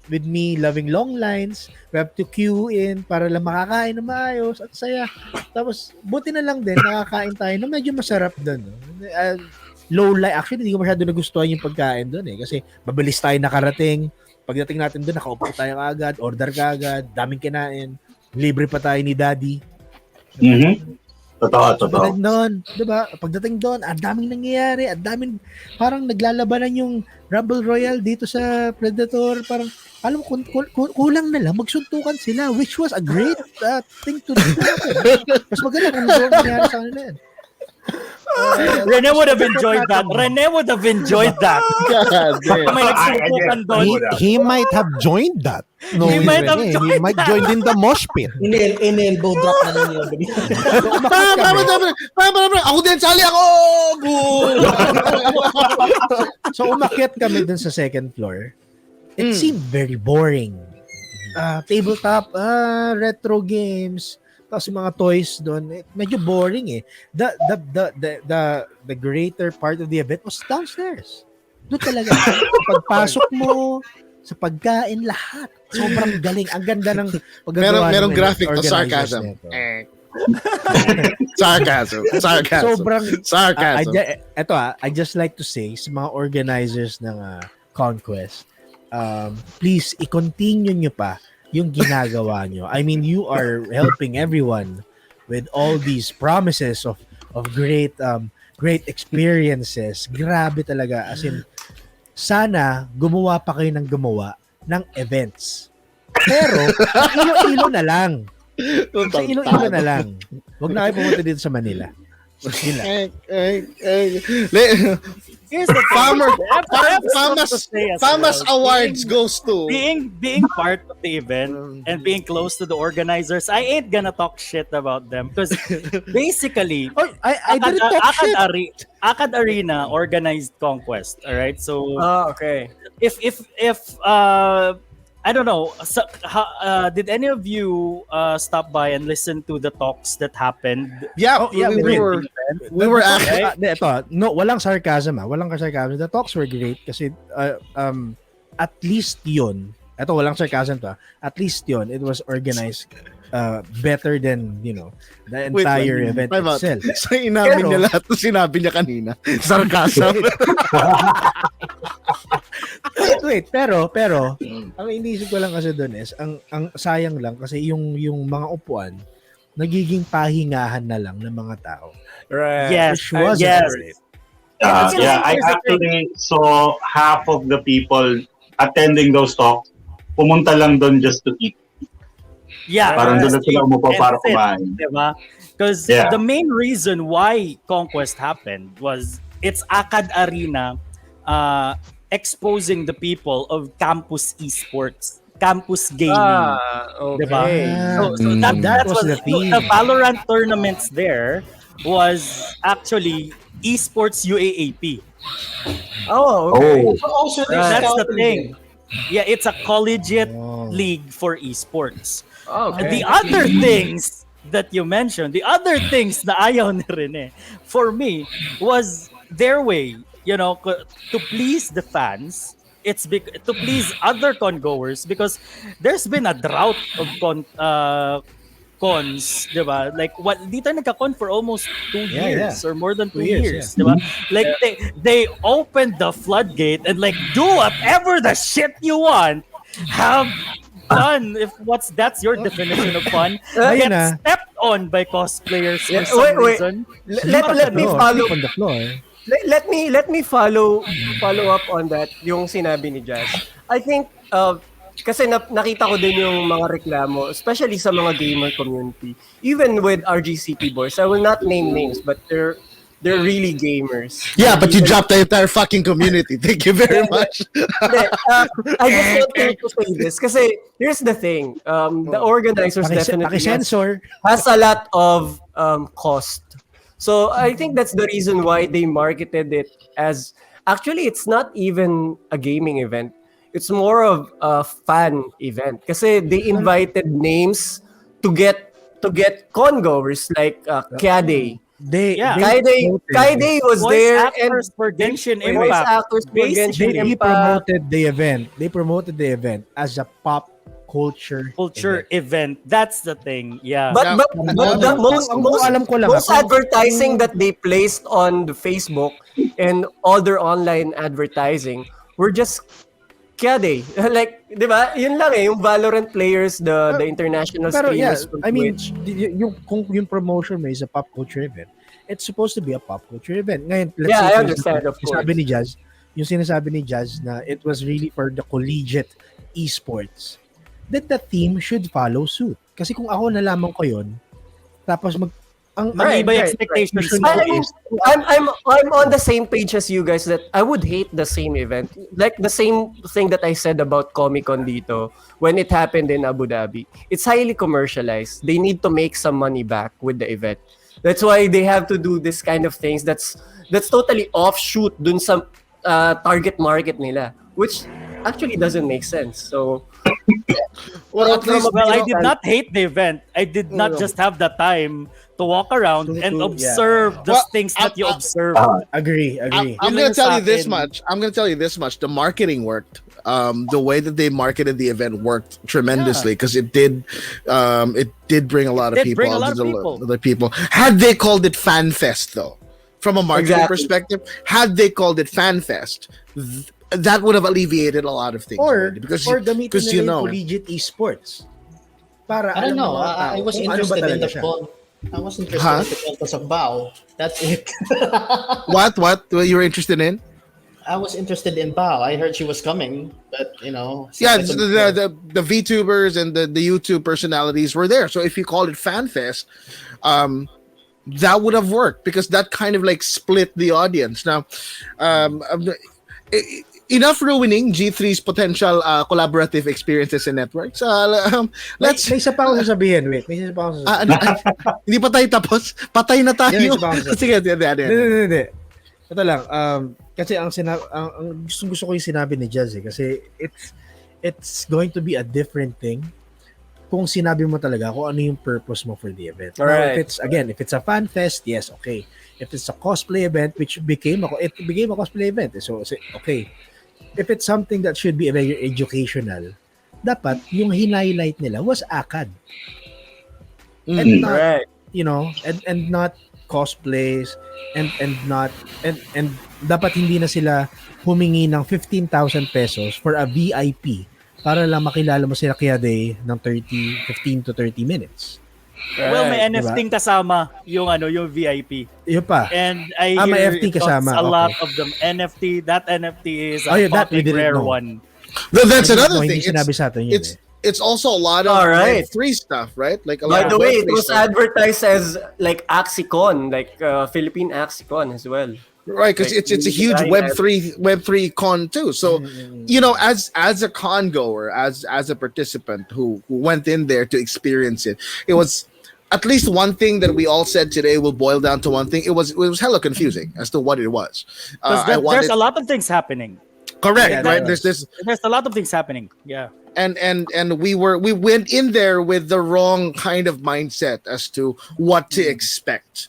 with me loving long lines, we have to queue in para lang makakain na maayos at saya. Tapos, buti na lang din, nakakain tayo na medyo masarap doon. Low light. Actually, hindi ko masyado nagustuhan yung pagkain doon eh. Kasi, mabilis tayo nakarating. Pagdating natin doon, nakaupo tayo agad, order ka agad, daming kinain. Libre pa tayo ni Daddy. Totoo. Pagdating doon, diba? Pagdating doon, ang daming nangyayari, ang daming, parang naglalabanan yung Rumble Royale dito sa Predator. Parang, alam mo, kulang na lang, magsuntukan sila, which was a great thing to do. Mas maganda kung nangyayari sa kanila yan. Rene would have enjoyed that. God damn. May nagsusukan doon. He might have joined that. No, He might have He joined might join in the mosh pit. In-elbow drop na lang yun. Ako din, sali ako! So, umakyat kami dun sa second floor. It seemed very boring. Tabletop, retro games, tapos yung mga toys doon, medyo boring eh. The greater part of the event was downstairs. Doon talaga. Pagpasok mo, sa pagkain, lahat. Sobrang galing. Ang ganda ng paggagawa. Merong graphic of sarcasm. Sarcasm. I just like to say sa mga organizers ng Conquest, please, i-continue nyo pa yung ginagawa nyo. I mean, you are helping everyone with all these promises of of great experiences. Grabe talaga. As in, sana gumawa pa kayo ng gumawa ng events. Pero, ilo-ilo na lang. Sa ilo-ilo na lang. Huwag na kayo pumunta dito sa Manila. Here's the Famas Awards goes to being part of the event and being close to the organizers. I ain't gonna talk shit about them because basically, I didn't talk shit. Akad Arena organized Conquest. All right, so okay. If I don't know. So, did any of you stop by and listen to the talks that happened? Yeah, we were actually. No, walang sarcasm. Walang sarcasm. The talks were great kasi at least yun. Ito, walang sarcasm to. At least yun, it was organized better than, the entire event itself. So, inamin niya lahat na sinabi niya kanina. Sarcasm. Wait, pero ang iniisip ko lang kasi doon is ang sayang lang kasi yung mga upuan nagiging pahingahan na lang ng mga tao. Right. Yes. Great. I actually saw half of the people attending those talks pumunta lang doon just to eat. Yeah. Parang doon na sila umupo para kumain. Diba? Because the main reason why Conquest happened was it's Akad Arena exposing the people of campus esports, campus gaming. Okay. Diba? So that was the theme. The Valorant tournaments there was actually esports UAAP. Oh, okay. That's the thing. Yeah, it's a collegiate league for esports. Okay. And the other things that you mentioned, the other things na ayaw ni Rene, for me, was their way, to please the fans. It's to please other con-goers because there's been a drought of cons, diba? Like, di tayo nagka-con for almost 2 years or more than 2 years, diba? Like, they opened the floodgate and like, do whatever the shit you want. Have fun. That's your definition of fun. Get stepped on by cosplayers for some reason. Let me follow on the floor. Let me follow up on that yung sinabi ni Jazz. I think kasi nakita ko din yung mga reklamo, especially sa mga gamer community. Even with RGCP boys, I will not name names, but they're really gamers. Yeah, but you dropped the entire fucking community. Thank you very much. I just want to say this kasi here's the thing. The organizers definitely has a lot of cost. So I think that's the reason why they marketed it as actually it's not even a gaming event. It's more of a fan event kasi they invited names to get con-goers like Kade. Kaide was there and for Genshin voice Impact. actors for Genshin Impact. They promoted the event as a pop culture event. That's the thing. Yeah. But the most advertising that they placed on the Facebook and other online advertising were just Kade. Like, di ba? Yun lang yung Valorant players, the international streamers. I mean, yung promotion mo is a pop culture event. It's supposed to be a pop culture event. Ngayon, let's say, I understand, of course. Yung sinasabi ni Jazz na it was really for the collegiate esports. That the team should follow suit. Kasi kung ako nalaman ko yun, tapos expectations. I'm on the same page as you guys that I would hate the same event. Like the same thing that I said about Comic-Con dito when it happened in Abu Dhabi. It's highly commercialized. They need to make some money back with the event. That's why they have to do this kind of things that's totally offshoot dun sa target market nila, which actually doesn't make sense. So I did not hate the event. I did not just have the time to walk around and observe the things that you observe. Agree. I'm going to tell you this much. The marketing worked. The way that they marketed the event worked tremendously because it did bring a lot of people. Had they called it Fan Fest though, from a marketing perspective, had they called it Fan Fest, that would have alleviated a lot of things. Or gamitin nila yung collegiate esports. Para I don't know. I was interested in the con. I was interested if it was a bow. That's it. What you were interested in? I was interested in Bao. I heard she was coming, but Yeah, the VTubers and the YouTube personalities were there. So if you called it Fan Fest, that would have worked because that kind of like split the audience. Now, enough ruining G3's potential collaborative experiences and networks. Let's. May isa pa ako sasabihin. Wait, may isa pa ako sasabihin. Hindi pa tayo tapos. Patay na tayo. Sige, Hindi. Ito lang. Kasi ang gusto ko yung sinabi ni Jazz kasi it's going to be a different thing kung sinabi mo talaga kung ano yung purpose mo for the event. Now, if it's a fan fest, yes, okay. If it's a cosplay event, which became a cosplay event, so okay. If it's something that should be very educational, dapat yung highlight nila was ACAD. And not, and not cosplays and dapat hindi na sila humingi ng 15,000 pesos for a VIP para lang makilala mo sila kaya day ng 15 to 30 minutes. Well, may NFT kasama yung VIP. Yun pa. And I hear FT kasama. A lot of them. That NFT is a public rare one. That's another thing. Sinabi sa atin yun, it's also a lot of free stuff, right? Like a lot. By the way, it was advertised as like Axicon, like Philippine Axicon as well. Right, because it's a huge Web3 con too. So, as a con goer, as a participant who went in there to experience it, it was at least one thing that we all said today will boil down to one thing. It was hella confusing as to what it was. There's a lot of things happening. Correct, right? There's a lot of things happening. Yeah. And we went in there with the wrong kind of mindset as to what to expect.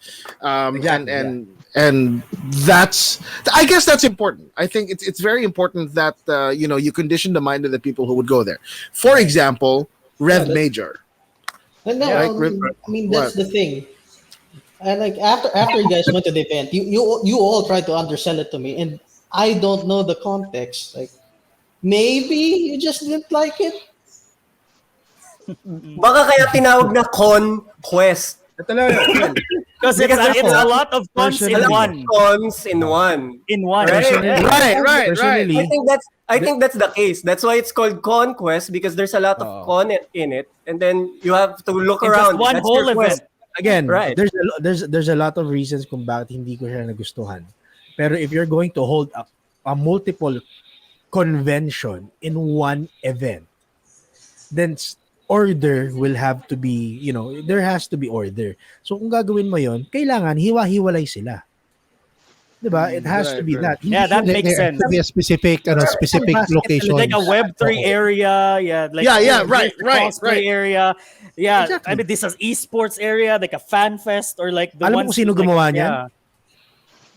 And that's, I guess that's important. I think it's very important that you condition the mind of the people who would go there. For example, REVMajor. No, I mean that's the thing. And like after you guys went to the event, you all tried to undersell it to me, and I don't know the context. Like maybe you just didn't like it. Baka kaya tinawag na conquest. Because it's a lot of cons in one. Cons in one. Right. I think that's the case. That's why it's called conquest, because there's a lot of con in it, and then you have to look around. Just one whole event. Again, right. There's a lot of reasons kung bakit hindi ko siya nagustuhan. Pero if you're going to hold a multiple convention in one event, then order will have to be, there has to be order. So kung gagawin mo yon, kailangan hiwa-hiwalay sila. Diba? It has to be that. Yeah, that makes sense. To be a specific location. Like a Web3 area. Yeah. Like right. Cosplay area. Yeah. Exactly. I mean, this is esports area, like a fan fest or like the Alam mo kung sino gumawa niyan?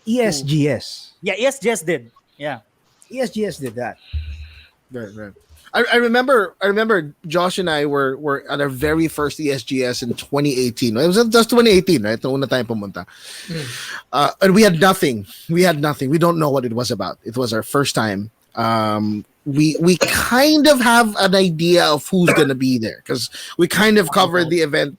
Yeah. ESGS. Yeah, ESGS did. Yeah. ESGS did that. Right. I remember Josh and I were at our very first ESGS in 2018. It was just 2018, right? Noong una tayong pumunta. And we had nothing. We don't know what it was about. It was our first time. We kind of have an idea of who's gonna be there because we kind of covered the event.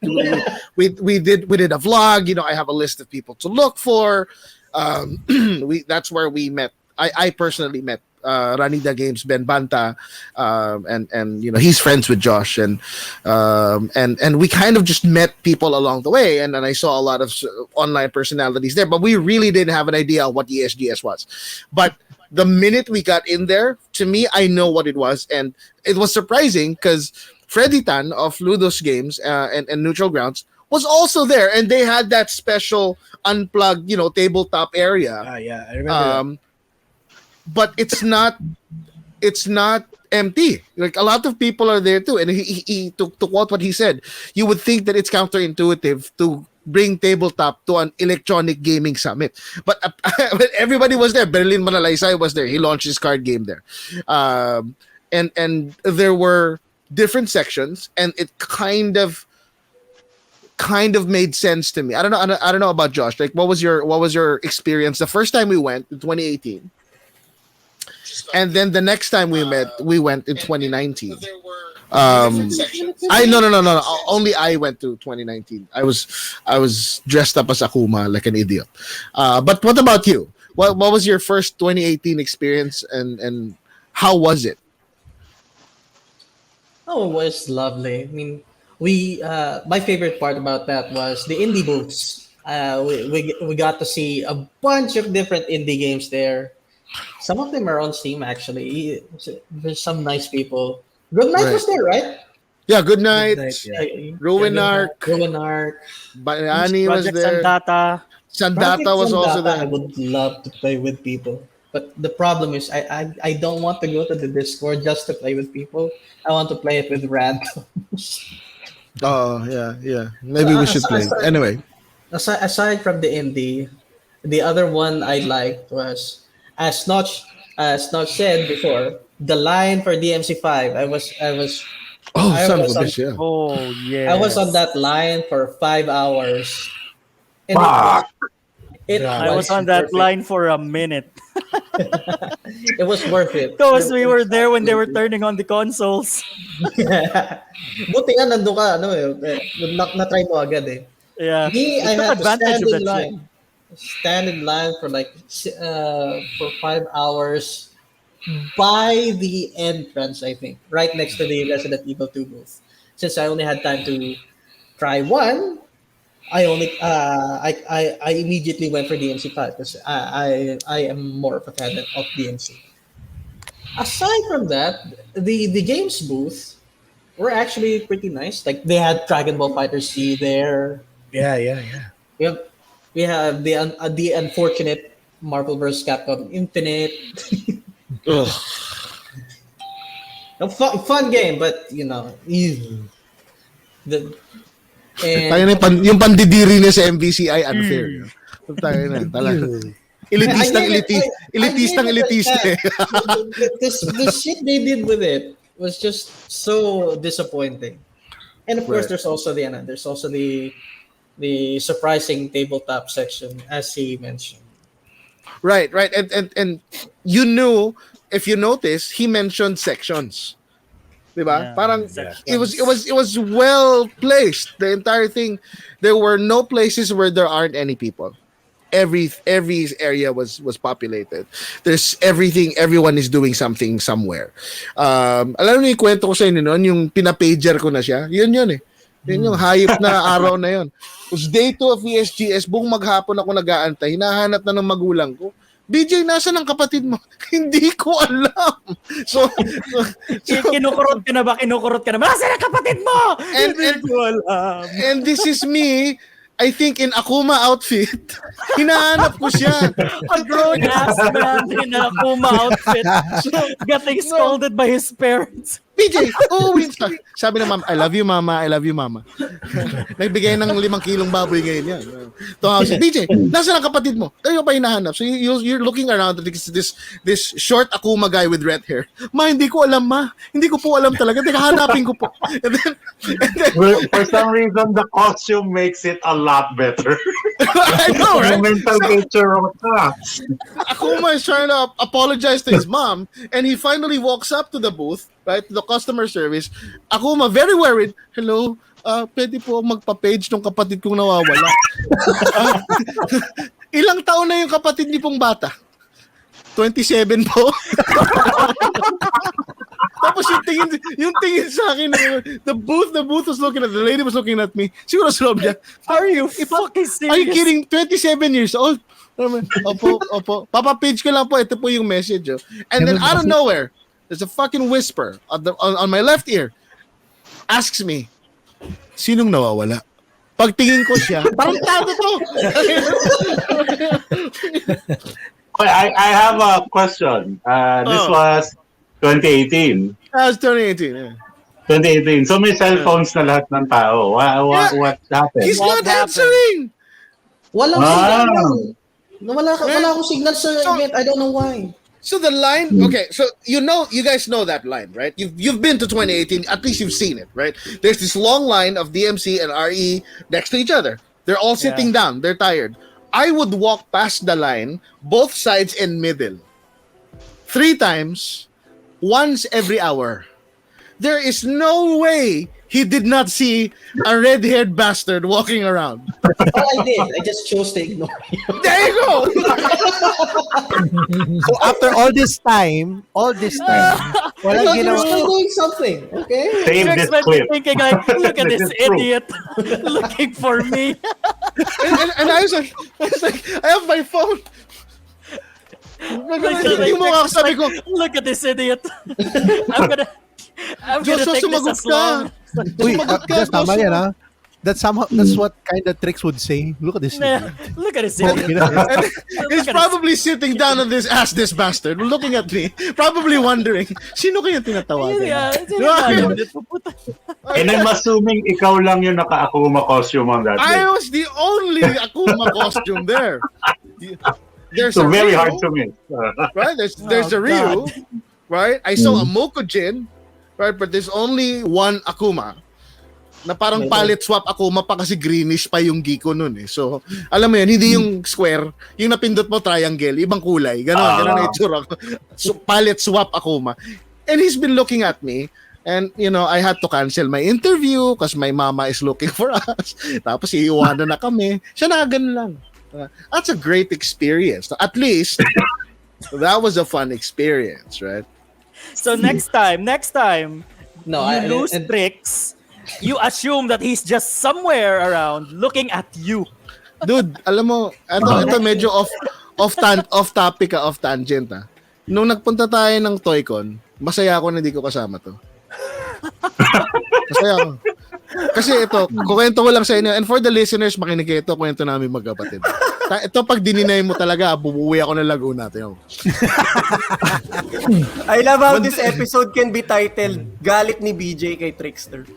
We did a vlog. I have a list of people to look for. That's where we met. I personally met Ranida Games Ben Banta, and he's friends with Josh, and we kind of just met people along the way, and then I saw a lot of online personalities there, but we really didn't have an idea of what the ESGS was. But the minute we got in there, to me, I know what it was, and it was surprising because Freddy Tan of Ludos Games and Neutral Grounds was also there, and they had that special unplugged, tabletop area. Yeah, I remember. But it's not empty. Like a lot of people are there too. And he to quote what he said, you would think that it's counterintuitive to bring tabletop to an electronic gaming summit. But everybody was there. Berlin Manalaysay was there. He launched his card game there. And there were different sections, and it kind of made sense to me. I don't know about Josh. Like what was your experience the first time we went in 2018? And then the next time we went in 2019. I no. Only I went to 2019. I was dressed up as Akuma like an idiot. But what about you? What was your first 2018 experience and how was it? Oh, it was lovely. I mean, my favorite part about that was the indie booths. We got to see a bunch of different indie games there. Some of them are on Steam actually. There's some nice people. Good Night was there, right? Yeah, Good Night. Ruin Arc. Ruin Arc. Bayani was Project there. Sandata. Sandata was also I there. would love to play with people. But the problem is I don't want to go to the Discord just to play with people. I want to play it with randoms. Oh, yeah. Maybe we should play. Anyway. Aside from the indie, the other one I liked was as Noch said before, the line for DMC5. I was Son of a bitch, yeah. Oh, yeah. I was on that line for 5 hours. And I was on that line for a minute. It was worth it. Because we were there when they were turning on the consoles. Buti nga nandun ka, na-try mo agad eh. Yeah. Me, I took had to advantage stand of in that line. Stand in line for for 5 hours by the entrance, I think, right next to the Resident Evil 2 booth. Since I only had time to try one, I immediately went for DMC5 because I am more of a fan of DMC. Aside from that, the games booth were actually pretty nice. Like they had Dragon Ball Fighter C there. Yeah. We have the unfortunate Marvel vs. Capcom Infinite. Fun game, but yung pandidiri niya sa MVCI unfair. Tayo na, talaga. Elitistang elitista. The shit they did with it was just so disappointing. And of course, there's also the surprising tabletop section, as he mentioned. Right. And you knew, if you notice, he mentioned sections. Diba? Yeah, Parang sections. it was well placed. The entire thing, there were no places where there aren't any people. Every area was populated. There's everything, everyone is doing something somewhere. Alam niyo yung kwento ko sa inyo noon, yung pinapager ko na siya. Yun eh. Yun yung hayop na araw na yun. It was day 2 of ESGS, buong maghapon ako nag-aantay, hinahanap na ng magulang ko. BJ, nasa ng kapatid mo? Hindi ko alam. So kinukurot ka na ba? Nasa ng kapatid mo? Hindi ko alam. And this is me, I think in Akuma outfit. Hinahanap ko siya. A grown-ass man in an Akuma outfit. Getting scolded by his parents. BJ, sabi ng mama, I love you mama. Nagbigay ng 5 kilong baboy ngayon yan. Tumawa siya, BJ, nasa ang kapatid mo? Kayo pa hinahanap. So you're looking around at this short Akuma guy with red hair. Ma, hindi ko alam, ma. Hindi ko po alam talaga. Teka, hanapin ko po. And then, for some reason, the costume makes it a lot better. I know, right? The mental picture of that. Akuma is trying to apologize to his mom, and he finally walks up to the booth, right, to the customer service. Akuma, very worried, hello, pwede po magpa-page ng kapatid kong nawawala. Ilang taon na yung kapatid niyo pong bata? 27 po. Tapos yung tingin sa akin, the booth was looking at, the lady was looking at me. Siguro sa loob niya, Are you fucking serious? Are you kidding? 27 years old? Opo. Papa-page ko lang po. Ito po yung message. Oh. And then out of nowhere, there's a fucking whisper on my left ear. Asks me, sinong nawawala? Pagtingin ko siya, parang tago to. I have a question. This was 2018. That was 2018. Yeah. 2018. So may cell phones na lahat ng tao. What happened? He's not answering. Walang signal. Wala akong signal sa event. I don't know why. So the line, okay, so you guys know that line, right? You've been to 2018, at least you've seen it, right? There's this long line of DMC and RE next to each other. They're all sitting down, they're tired. I would walk past the line, both sides and middle, 3 times, once every hour. there is no way he did not see a red-haired bastard walking around. Oh, I did. I just chose to ignore you. There you go. So after all this time, walang You're ginawa. still doing something, okay? Save You're this expecting clip. thinking like, look at this This is true. idiot looking for me. And I was like, I have my phone. Yung mukha ko, sabi ko, look at this idiot. I'm gonna Joshua, take this sumagot as ka. long. Uy, Sumagot ka, just tama Joshua. yan, ha? That's what kind of tricks would say. Look at this. Nah, look at this idiot. And he's Look at probably sitting down on this bastard, looking at me, probably wondering, sino kaya tinatawagan? Yeah, And I'm assuming ikaw lang yung naka-Akuma costume on that I day. was the only Akuma costume there. There's So a very Ryu, hard to miss. right? There's a Ryu, right? I saw a Mokujin, right? But there's only one Akuma. Na parang palette swap Akuma pa kasi greenish pa yung Giko nun eh. So, alam mo yun, hindi yung square, yung napindot mo triangle, ibang kulay. Ganon na itsura ko. So, palette swap Akuma. And he's been looking at me. And, I had to cancel my interview because my mama is looking for us. Tapos, iiwanan na kami. Siya na, ganun lang. That's a great experience. At least, that was a fun experience, right? So next time, No, you lose tricks, you assume that he's just somewhere around looking at you. Dude, alam mo, ito medyo off tangent. Nung nagpunta tayo ng Toycon, masaya ako na hindi ko kasama to. Masaya ako. Kasi ito, kukwento ko lang sa inyo, and for the listeners, makinig kayo ito, kwento namin magkapatid. Ito, pag dininay mo talaga, bubuwi ako ng Laguna. I love how this episode can be titled Galit ni BJ kay Trickster.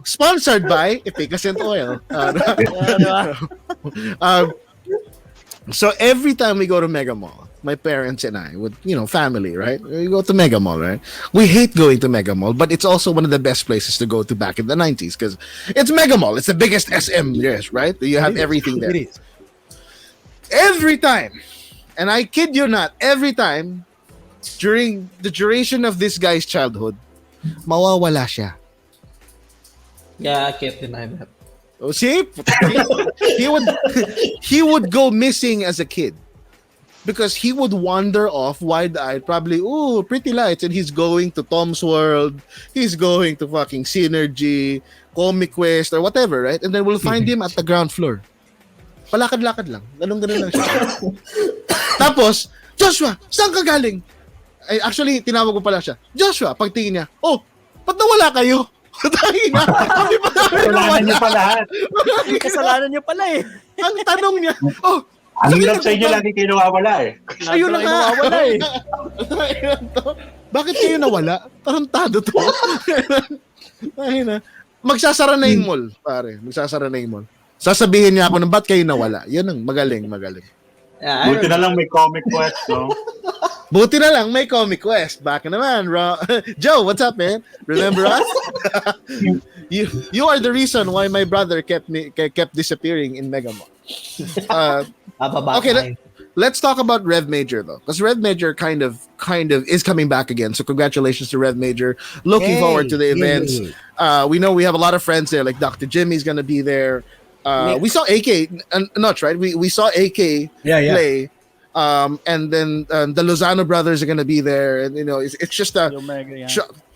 Sponsored by Efficacent Oil. So every time we go to Mega Mall, my parents and I, with family, right? We go to Mega Mall, right? We hate going to Mega Mall, but it's also one of the best places to go to back in the 90s because it's Mega Mall. It's the biggest SM, yes, right? You have everything there. It is. Every time, and I kid you not, every time during the duration of this guy's childhood, mawawala siya. Yeah, I can't deny that. Oh, see, he would go missing as a kid because he would wander off wide-eyed, probably, pretty lights, and he's going to Tom's World, he's going to fucking Synergy, Comic Quest, or whatever, right? And then we'll find him at the ground floor. Palakad-lakad lang. Ganun lang siya. Tapos, Joshua, saan ka galing? Actually, tinawag ko pala siya. Joshua, pagtingin niya, ba't nawala kayo? Tangina, kami pa namin Kasalanan niyo pa lahat. Kasalanan niyo pala eh. Ang tanong niya, Ang hirap sa inyo, lagi kayo nawawala eh. ayun na nga. Nawawala eh. Bakit kayo nawala? Tarantado to. Magsasara na yung mall, pare. Magsasara na yung mall. Sasabihin niya ako ng ba't kayo nawala. Yun ang magaling. Yeah, Buti na lang may comic quest, no? Buti na lang may Comic Quest. Back naman, Joe, what's up, man? Remember us? you are the reason why my brother kept disappearing in Mega Mall. Okay, let's talk about REVMajor though, because REVMajor kind of is coming back again. So congratulations to REVMajor. Looking forward to the events. We know we have a lot of friends there. Like Dr. Jimmy's gonna be there. We saw AK Noch, right? We saw AK play. And then the Lozano brothers are gonna be there, and it's just a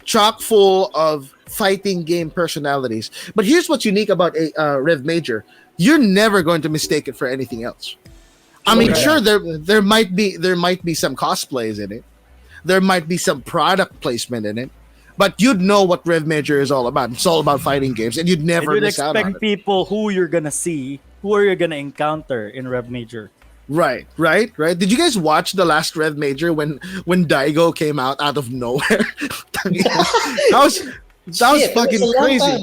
chock full of fighting game personalities. But here's what's unique about REVMajor: you're never going to mistake it for anything else. I mean, sure, there might be some cosplays in it, there might be some product placement in it, but you'd know what REVMajor is all about. It's all about fighting games, and you'd never miss out on it. Expect people who you're gonna see, who you're gonna encounter in REVMajor. Right. Did you guys watch the last REVMajor when Daigo came out of nowhere? that was fucking crazy.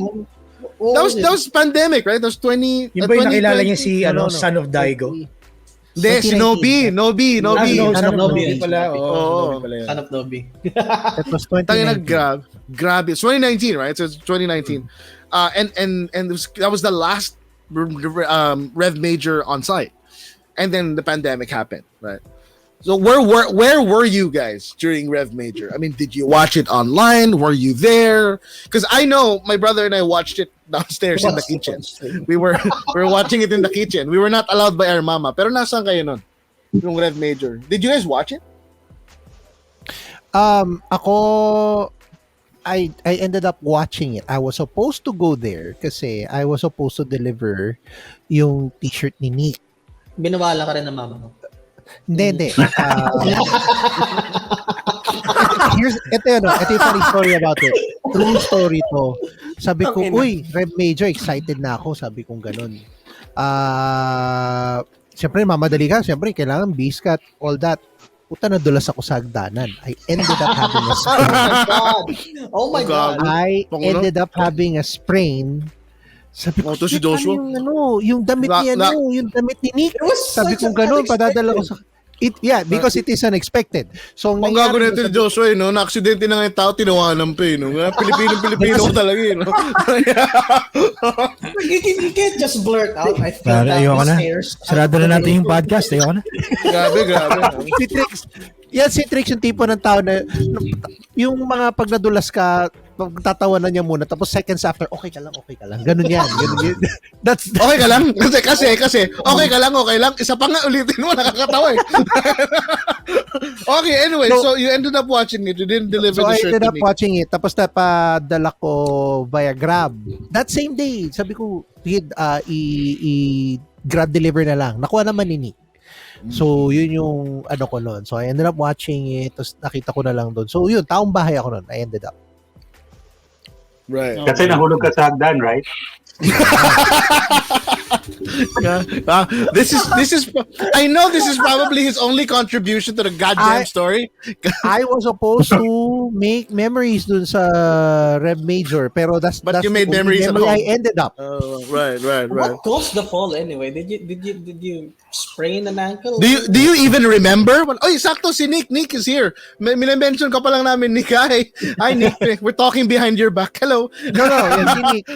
That was pandemic, right? That was 20. Yung ba yung nakilala niya si Son of Daigo? Yes, Nobi. Son of Nobi pala. Son of Nobi. That was 2019. Tangina, grab it. It's 2019, right? So it's 2019. And that was the last REVMajor on site. And then the pandemic happened, right? So where were you guys during REVMajor? I mean, did you watch it online? Were you there? Because I know my brother and I watched it downstairs in the kitchen. We were watching it in the kitchen. We were not allowed by our mama. Pero nasaan kayo nun? Yung REVMajor. Did you guys watch it? Ako, I ended up watching it. I was supposed to go there kasi I was supposed to deliver yung t-shirt ni Nick. Binawala ka rin ng mama mo. Hindi. Ito yung funny story about it. True story to. Sabi ko, uy, REVMajor, excited na ako. Sabi kong ganun. Siyempre, mamadali ka. Siyempre, kailangan biscuit, all that. Puta, nadulas ako sa hagdanan. I ended up having a sprain. Oh my God. I ended up having a sprain. Sabi ko, si Joshua? Yung damit yung damit ni Nick. Sabi ko ganun, padadala ko sa... because it is unexpected. So, ang gago nito ni Joshua, no? Na-aksidente na nga yung tao, tinawanan pa, no? Pilipino ko talaga, no? You can't just blurt out. I fell down Ayoko the na. stairs. Sarado na natin yung podcast. Ayoko na. Grabe. Si Trix, si Trix yung tipo ng tao na yung mga pag nadulas ka, tatawanan niya muna, tapos seconds after, okay ka lang. Ganun yan. That's okay ka lang? Kasi, okay ka lang. Isa pa nga ulitin mo, nakakatawa eh. Okay, anyway, so you ended up watching it. You didn't deliver the shirt. So I ended up watching it, tapos napadala ko via Grab. That same day, sabi ko, Grab deliver na lang. Nakuha naman ni Nick. So, yun yung ano ko nun. So, I ended up watching it, tapos nakita ko na lang doon. So, yun, taong bahay ako nun. I ended up. Right. Kasi nahulog ka sa hagdan, right? This is I know this is probably his only contribution to the goddamn story. I was supposed to make memories dun sa REVMajor, pero that's you made memories at home. I ended up. Right. What caused the fall anyway? Did you sprain an ankle? Do you even remember? Oy, sakto si Nick. Nick is here. May-mention ka pa lang namin, Nick. Hi, Nick. We're talking behind your back. Hello. No, yan si Nick.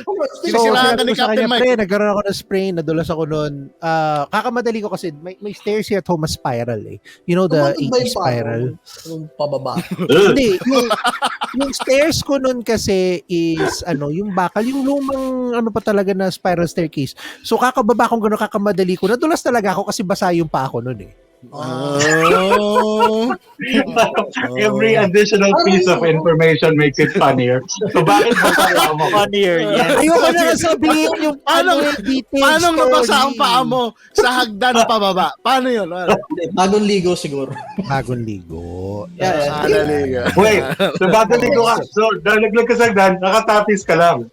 So, Sinisiraan ka ni Captain Mike. Nagkaroon ako ng sprain, nadulas ako noon. Kakamadali ko kasi may stairs here at home, spiral eh. You know the 80 spiral? Yung pababa. Hindi. Yung stairs ko noon kasi is, yung bakal, yung lumang, pa talaga na spiral staircase. So, kakababa kong gano'n, kakamadali ko. Nadulas talaga ako kasi basa yung pa ako noon eh. Every additional piece of information makes it funnier. So bakit mo funnier? Yes. Ayoko na sabihin yung details. Paano nabasa ang paa mo sa hagdan pababa? Paano yun? Bagong ligo siguro. Bagong ligo. Yeah. Wait, so bagong ligo ka. So nalaglag ka sa hagdan, nakatapis ka lang.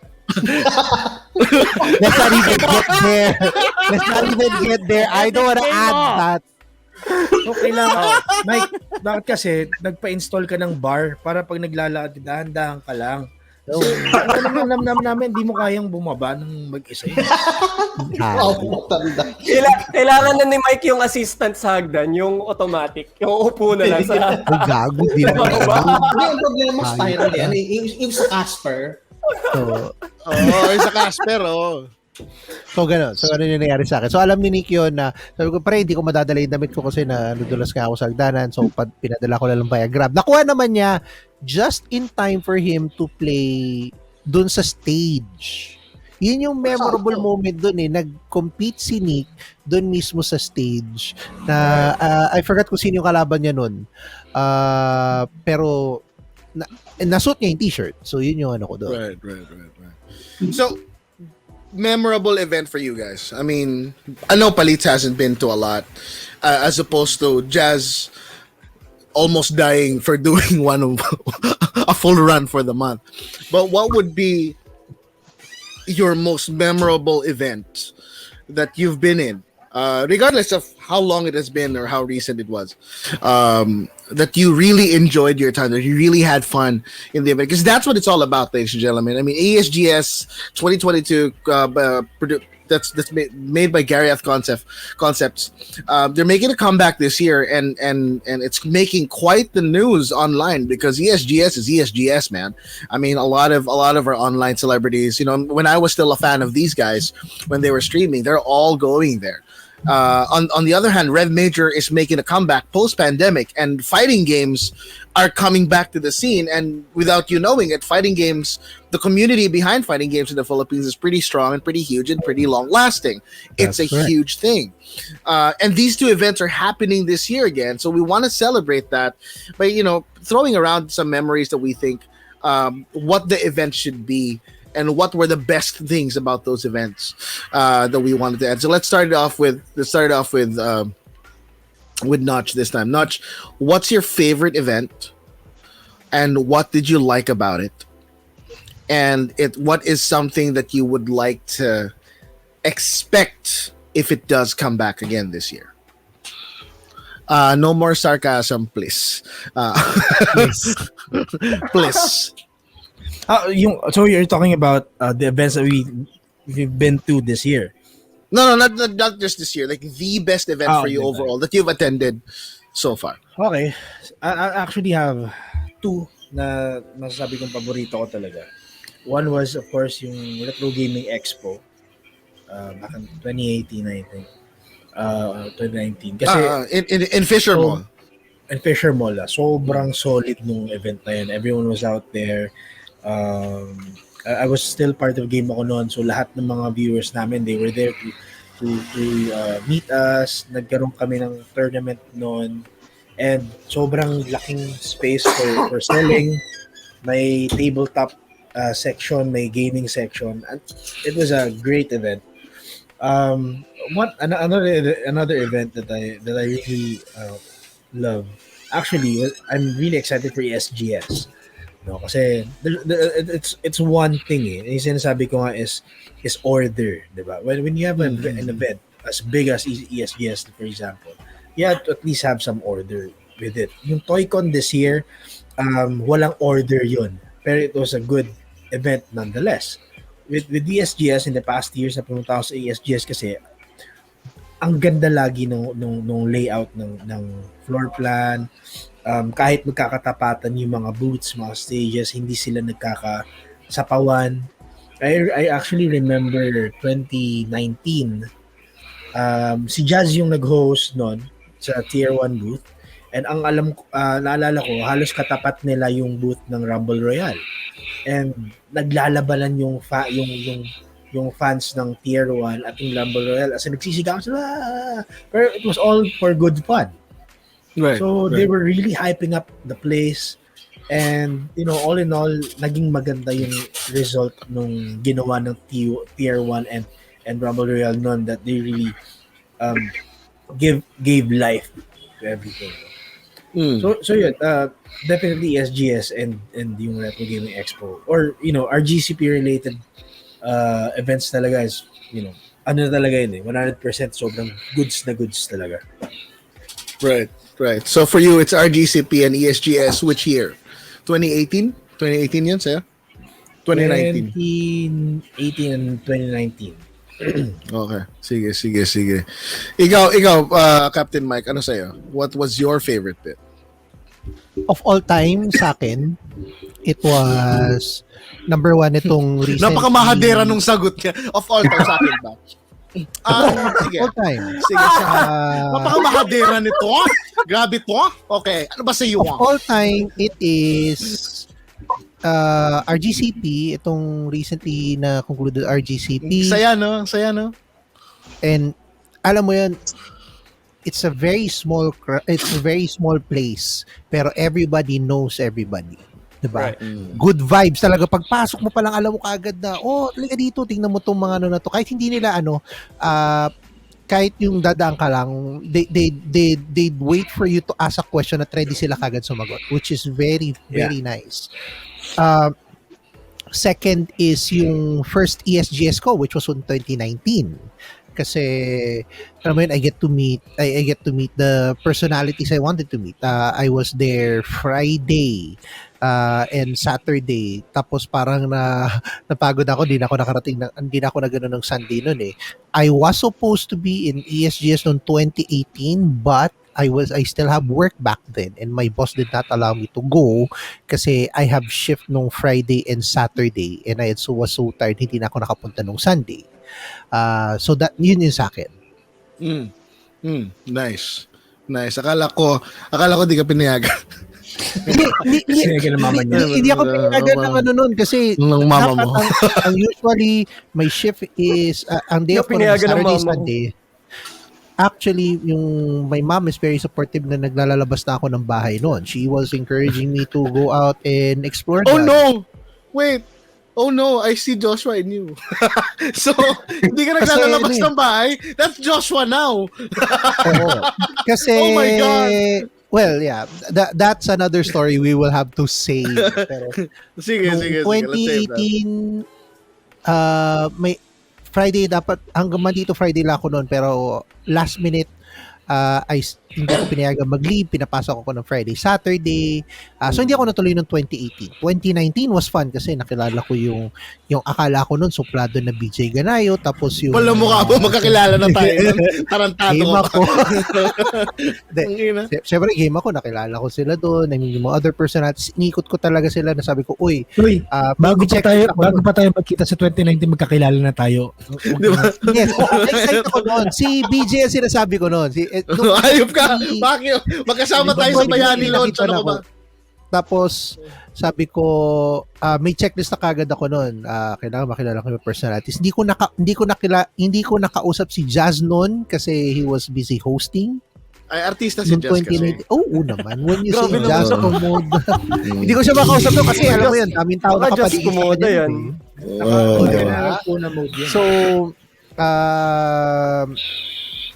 Let's not even get there. I don't wanna add that. Okay lang. Mike, bakit kasi nagpa-install ka ng bar para pag naglalakad, dahan-dahan ka lang. So, alam namin, hindi mo kayang bumaba ng mag-isa yun. Kailangan na ni Mike yung assistant sa hagdan, yung automatic, yung upo na lang sa... Ay, gago din. Hindi, ang problema spiral yan. Yung sa Casper. Yung sa Casper, So, gano'n. So, yung nangyari sa akin. So, alam ni Nick yun na, sabi ko, pre, hindi ko madadala yung damit ko kasi nadulas nga ako sa hagdanan. So, pinadala ko na lang via Grab. Nakuha naman niya just in time for him to play dun sa stage. Yun yung memorable moment dun eh. Nag-compete si Nick dun mismo sa stage. Na, I forgot kung sino yung kalaban niya nun. Pero, nasuot niya yung t-shirt. So, yun yung ano ko dun. Right. So, memorable event for you guys. I mean, I know Palitz hasn't been to a lot, as opposed to Jazz almost dying for doing a full run for the month. But what would be your most memorable event that you've been in, regardless of how long it has been or how recent it was, that you really enjoyed your time, that you really had fun in the event? Because that's what it's all about, ladies and gentlemen. I mean, ESGS 2022, that's made by Gary F. Concepts. They're making a comeback this year, and it's making quite the news online because ESGS is ESGS, man. I mean, a lot of our online celebrities, when I was still a fan of these guys when they were streaming, they're all going there. On the other hand, REVMajor is making a comeback post-pandemic, and fighting games are coming back to the scene. And without you knowing it, fighting games, the community behind fighting games in the Philippines is pretty strong and pretty huge and pretty long-lasting. It's a huge thing. And these two events are happening this year again, so we want to celebrate that by throwing around some memories that we think what the event should be and what were the best things about those events that we wanted to add. So let's start it off with Noch this time. Noch, what's your favorite event, and what did you like about it? And what is something that you would like to expect if it does come back again this year? No more sarcasm, please. Please. So you're talking about the events that we've been to this year? No, not just this year. Like the best event for you overall that you've attended so far. Okay. I actually have two na masasabi kong paborito ko talaga. One was, of course, yung Retro Gaming Expo back in 2018, I think. 2019. Kasi in Fisher Mall. In Fisher Mall. Sobrang solid nung event na yun. Everyone was out there. I was still part of Game ako noon, so lahat ng mga viewers namin, they were there to meet us. Nagkaroon kami ng tournament noon, and sobrang laking space for selling. May tabletop section, may gaming section, and it was a great event. Another event that I really love. Actually, I'm really excited for ESGS. No, kasi it's one thing eh. Yung sinasabi ko nga is order, di ba? When you have an event as big as ESGS, for example, you have to at least have some order with it. Yung ToyCon this year, walang order yun. Pero it was a good event nonetheless. With ESGS in the past years na pumunta ako sa ESGS kasi ang ganda lagi nung layout ng floor plan. Kahit magkakatapatan yung mga booths, mga stages, hindi sila nagkakasapawan. I actually remember 2019, si Jazz yung nag-host noon sa Tier 1 booth. And ang naalala ko, halos katapat nila yung booth ng Rumble Royale. And naglalabanan yung fans ng Tier 1 at yung Rumble Royale. As nagsisigaw sila. Pero it was all for good fun. Right. So they were really hyping up the place, and all in all, naging maganda yung result nung ginawa ng Tier 1 and Rumble Royale noon, that they really gave life to everything. So yeah, definitely SGS and yung Retro Gaming Expo, or RGCP related events talaga is ano talaga yun eh, 100% sobrang goods talaga. Right. So for you, it's RGCP and ESGS. Which year? 2018? 2018 yun sa'yo? 2019? 2018 and 2019. Okay. Sige. Ikaw, Captain Mike, ano sa'yo? What was your favorite bit? Of all time, sa akin, it was number one itong recent. Napakamahadera nung sagot niya. Of all time, sa akin ba? Sige. All time. Sige, napakamahadera nito. Grabe to. Okay. Ano ba sa iyo? Of all time, it is RGCP, itong recently na concluded RGCP. Saya no? And alam mo yan, it's a very small place, pero everybody knows everybody. Diba? Right. Good vibes talaga. Pagpasok mo pa lang, alam mo kaagad na, talaga dito, tingnan mo tong mga na to. Kahit hindi nila kahit yung dadaan ka lang, they wait for you to ask a question at ready sila kagad sumagot, which is very, very nice. Second is yung first ESGS ko, which was in 2019. Kasi alam mo yun, I get to meet the personalities I wanted to meet. I was there Friday and Saturday. Tapos parang napagod ako, hindi na ako na gano'n ng Sunday noon eh. I was supposed to be in ESGS noong 2018, but I still have work back then, and my boss did not allow me to go kasi I have shift nung Friday and Saturday, and was so tired, hindi na ako nakapunta nung Sunday. So that yun sa akin. Nice. Akala ko di ka pinayagan. Hindi ako pinayagan ng ano nun kasi ng mama mo. ang usually my shift is ang day of Saturday, Sunday. Actually, my mom is very supportive na naglalabas na ako ng bahay noon. She was encouraging me to go out and explore. Oh no! Wait! Oh no, I see Joshua in you. So, hindi ka naglalabas ng bahay? That's Joshua now! Oo. Kasi, oh my God! Well, yeah, that's another story we will have to save. Pero, sige. 2018, may Friday dapat, hanggang man dito Friday lang ako noon, pero last minute, hindi ko pinayagan mag-leave, pinapasok ako ng Friday, Saturday. So hindi ako natuloy ng 2018. 2019 was fun kasi nakilala ko yung akala ko noon suplado na BJ Ganayo, tapos yung wala mukha mo, magkakilala na tayo. Tarantado ko. Siyempre game ako, nakilala ko sila doon. I mean, yung mga other personalities, inikot ko talaga sila na sabi ko, bago pa tayo magkita sa 2019, magkakilala na tayo. Diba? Yes, excited ako noon. Si BJ ang sinasabi ko noon. Ayop ka! Bakit? Magkasama tayo sa Bayani launch. Ano ba? Tapos, sabi ko, may checklist na kagad ako noon. Kailangan makilala ko yung personalities. Hindi ko nakausap si Jazz noon kasi he was busy hosting. Ay, artista si Jazz kasi. Oo naman. When you say Jazz Kumoda. Hindi ko siya makausap doon kasi alam mo yun, daming tao nakapaligid. Jazz Kumoda yan. So,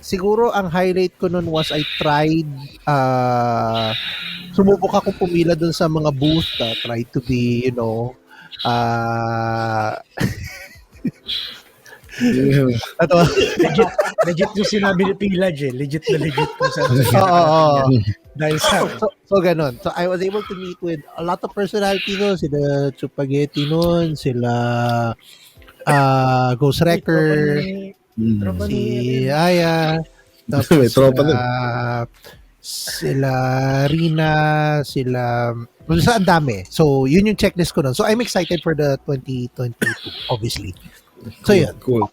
siguro ang highlight ko noon was I tried sumubok ako pumila dun sa mga booth, try to be, legit yung sinabi ni Pilaj legit ko sa dahil sa so ganun. So I was able to meet with a lot of personality noon, sila Chupageti noon, sila Ghost Wrecker, si Aya, tapos sila Rina, sila ang dami. So yun yung checklist ko noon. So I'm excited for the 2022 obviously. So yeah, cool.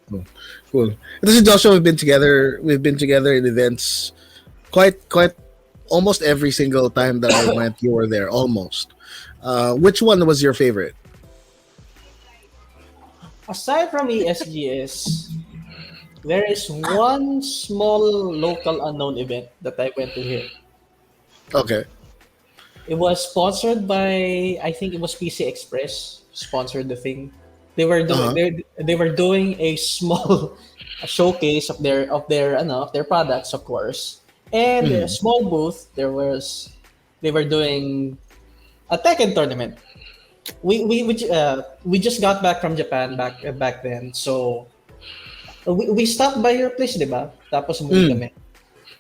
This is Joshua. We've been together in events quite almost every single time that I went. You were there almost. Which one was your favorite? Aside from ESGS, there is one small local unknown event that I went to here. Okay. It was sponsored by, I think it was PC Express sponsored the thing. They were doing a small showcase of their products, of course. And a small booth, they were doing a Tekken tournament. We just got back from Japan back then, so we stopped by your place, diba? Tapos umuwi kami.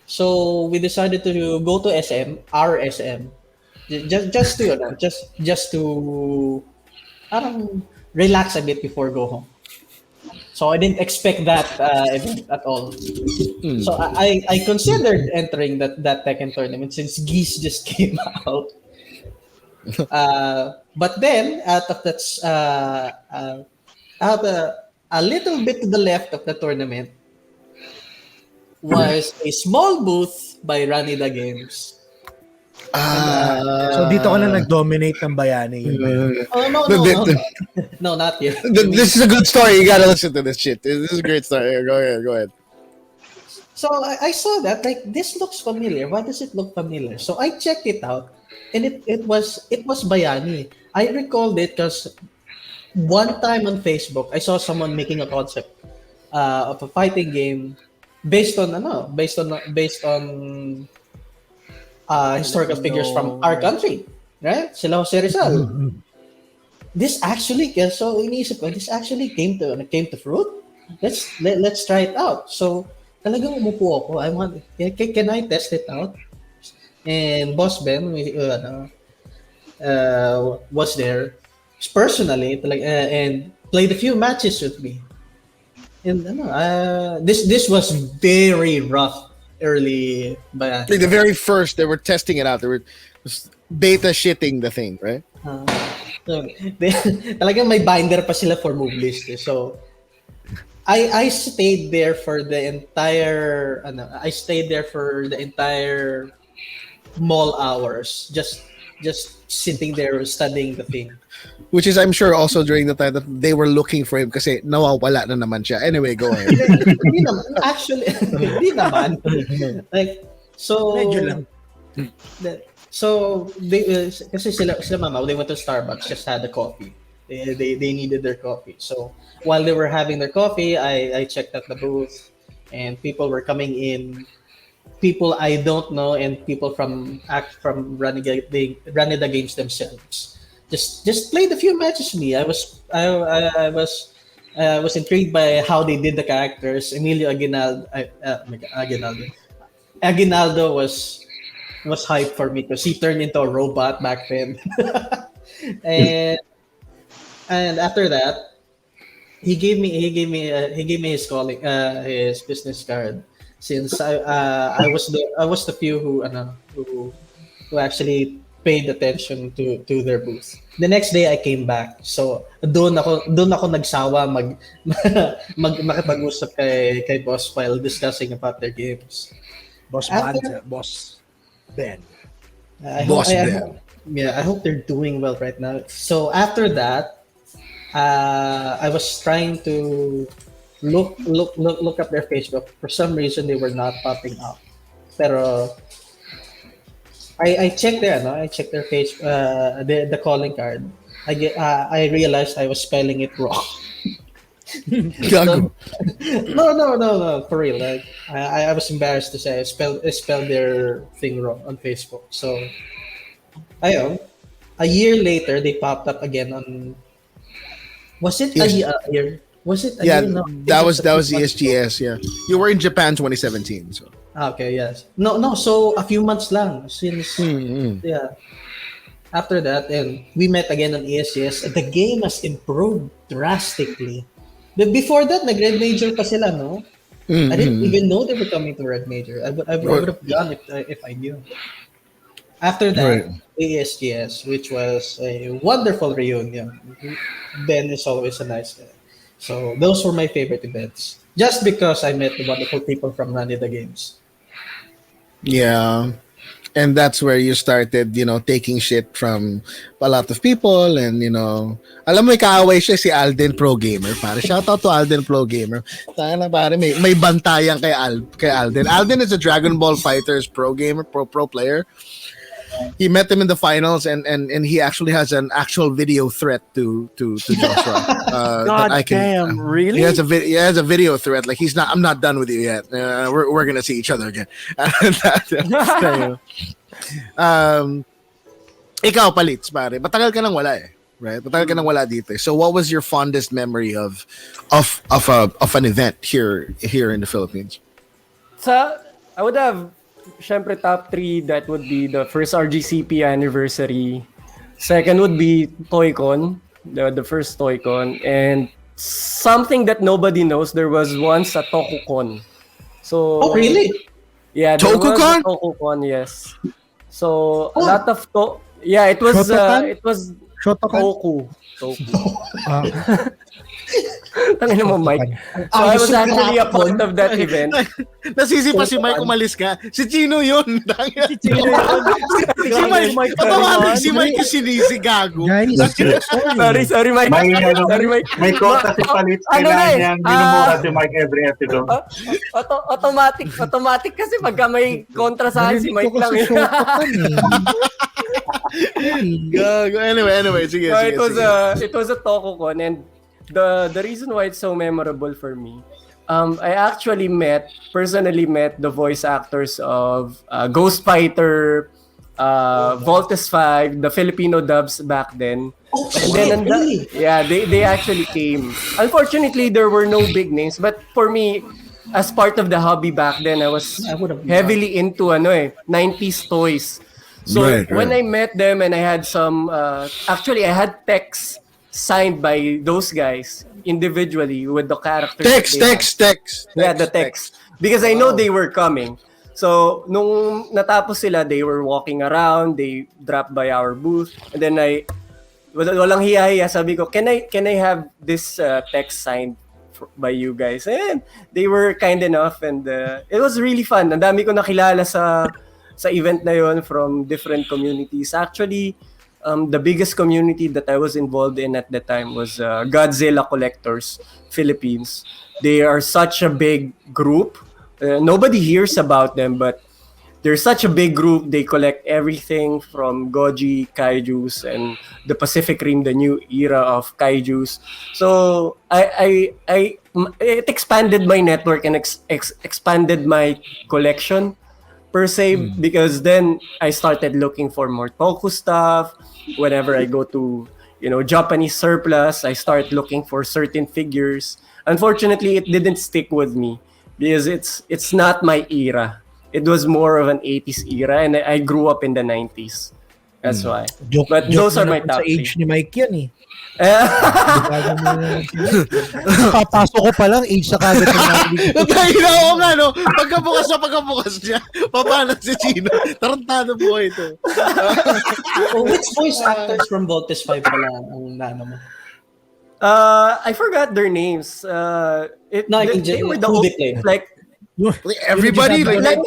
So we decided to go to our SM, just to relax a bit before go home. So I didn't expect that event at all. So I considered entering that Tekken tournament since Geeks just came out. But then out of a little bit to the left of the tournament was a small booth by Ranida Games. So dito ka na nag-dominate ng Bayani. No, not yet. This is a good story. You gotta listen to this shit. This is a great story. Go ahead. So I saw that, like, this looks familiar. Why does it look familiar? So I checked it out, and it was Bayani. I recalled it because one time on Facebook, I saw someone making a concept of a fighting game based on historical figures from our country, right? Sila Jose Rizal. This actually, so iniisip ko, this actually came to fruit. Let's try it out. So talagang umupo ako. Can I test it out? And Boss Ben was there personally, and played a few matches with me. And this was very rough early. But the very first, they were testing it out. They were beta shitting the thing, right? So, talagang may binder pa sila for move list. So I stayed there for the entire I stayed there for the entire mall hours, just sitting there studying the thing. Which is, I'm sure, also during the time that they were looking for him kasi nawawala na naman siya. Anyway, go ahead. Hindi naman, actually, hindi naman. Like, so, Medyo lang. So, kasi sila mama, they went to Starbucks, just had a coffee. They needed their coffee. So, while they were having their coffee, I checked out the booth, and people were coming in. People I don't know, and people from Ranida Games themselves. Just played a few matches with me. I was intrigued by how they did the characters. Emilio Aguinaldo was hype for me because he turned into a robot back then. and after that, he gave me his calling his business card, since I was the few who actually paid attention to their booth. The next day I came back. So doon ako nagsawa makipag-usap kay Boss while discussing about their games. Boss Ben. I hope they're doing well right now. So after that, I was trying to look up their Facebook. For some reason, they were not popping up. Pero I checked their page, the calling card. I realized I was spelling it wrong. No, for real. Like I was embarrassed to say I spelled their thing wrong on Facebook. So, a year later they popped up again on. Was it a year? Was it? A year? No, that was ESGS. Yeah, you were in Japan 2017. So. Okay, yes. No. So a few months lang since yeah. After that, and we met again on ESGS. The game has improved drastically. But before that, REVMajor pa sila, no? I didn't even know they were coming to REVMajor. I would have gone if I knew. After that, ESGS, which was a wonderful reunion. Ben is always a nice guy. So those were my favorite events. Just because I met the wonderful people from Ranida Games. Yeah. And that's where you started, taking shit from a lot of people. And, alam mo, kaaway siya si Alden Pro Gamer. Para shout out to Alden Pro Gamer. Tayo na pare, may bantayan kay Alden. Alden is a Dragon Ball Fighters pro gamer, pro player. He met him in the finals, and he actually has an actual video threat to Joshua. God damn, really? He has a video threat. Like I'm not done with you yet. We're gonna see each other again. Ikaw Palits, pare. Matagal ka nang wala right? Matagal ka nang wala dito. So what was your fondest memory of an event here in the Philippines? I would have syempre top 3, that would be the first RGCP anniversary. Second would be ToyCon, the first ToyCon, and something that nobody knows, there was once a Tokucon. So really? Yeah, there was a Tokucon, yes. So a lot of it was Toku. Tangin mo, Mike. So I was actually a part of that event. Nasisi pa si Mike, umalis ka. Si Chino yun. Si Chino yun. Si Mike yung sinisi, gago. Guys, Sorry, Mike. May quota si Palit. Kailangan niyang binumura si Mike every episode. Automatic kasi pagka may kontra sa akin, si Mike lang yun. Anyway, sige. It was a Tokucon, and the reason why it's so memorable for me, I actually personally met the voice actors of Ghost Fighter, Voltes 5, the Filipino dubs back then. And then they actually came. Unfortunately, there were no big names, but for me, as part of the hobby back then, I was heavily into 90s toys. So when I met them, and I had some actually I had texts signed by those guys individually with the characters. Text. Yeah, the text. Because I know they were coming. So, nung natapos sila, they were walking around, they dropped by our booth, and then walang hiya-hiya, sabi ko, can I have this text signed by you guys. And they were kind enough, and it was really fun. Ang dami ko nakilala sa event na yon from different communities. Actually, the biggest community that I was involved in at the time was Godzilla Collectors Philippines. They are such a big group. Nobody hears about them, but they're such a big group. They collect everything from Goji, Kaijus, and the Pacific Rim, the new era of Kaijus. So it expanded my network and expanded my collection per se, because then I started looking for more Toku stuff. Whenever I go to Japanese surplus, I start looking for certain figures. Unfortunately, it didn't stick with me because it's not my era. It was more of an 80s era, and I grew up in the 90s. That's why. But those are my top age ni Mike yan eh. Papasok ko pa lang, age na kagad ng Oo nga, no? Pagkabukas niya, papanas si Chino. Tarantado po ito. Which voice actors from Voltes 5 pala ang naano mo? I forgot their names. They were the old, like everybody, like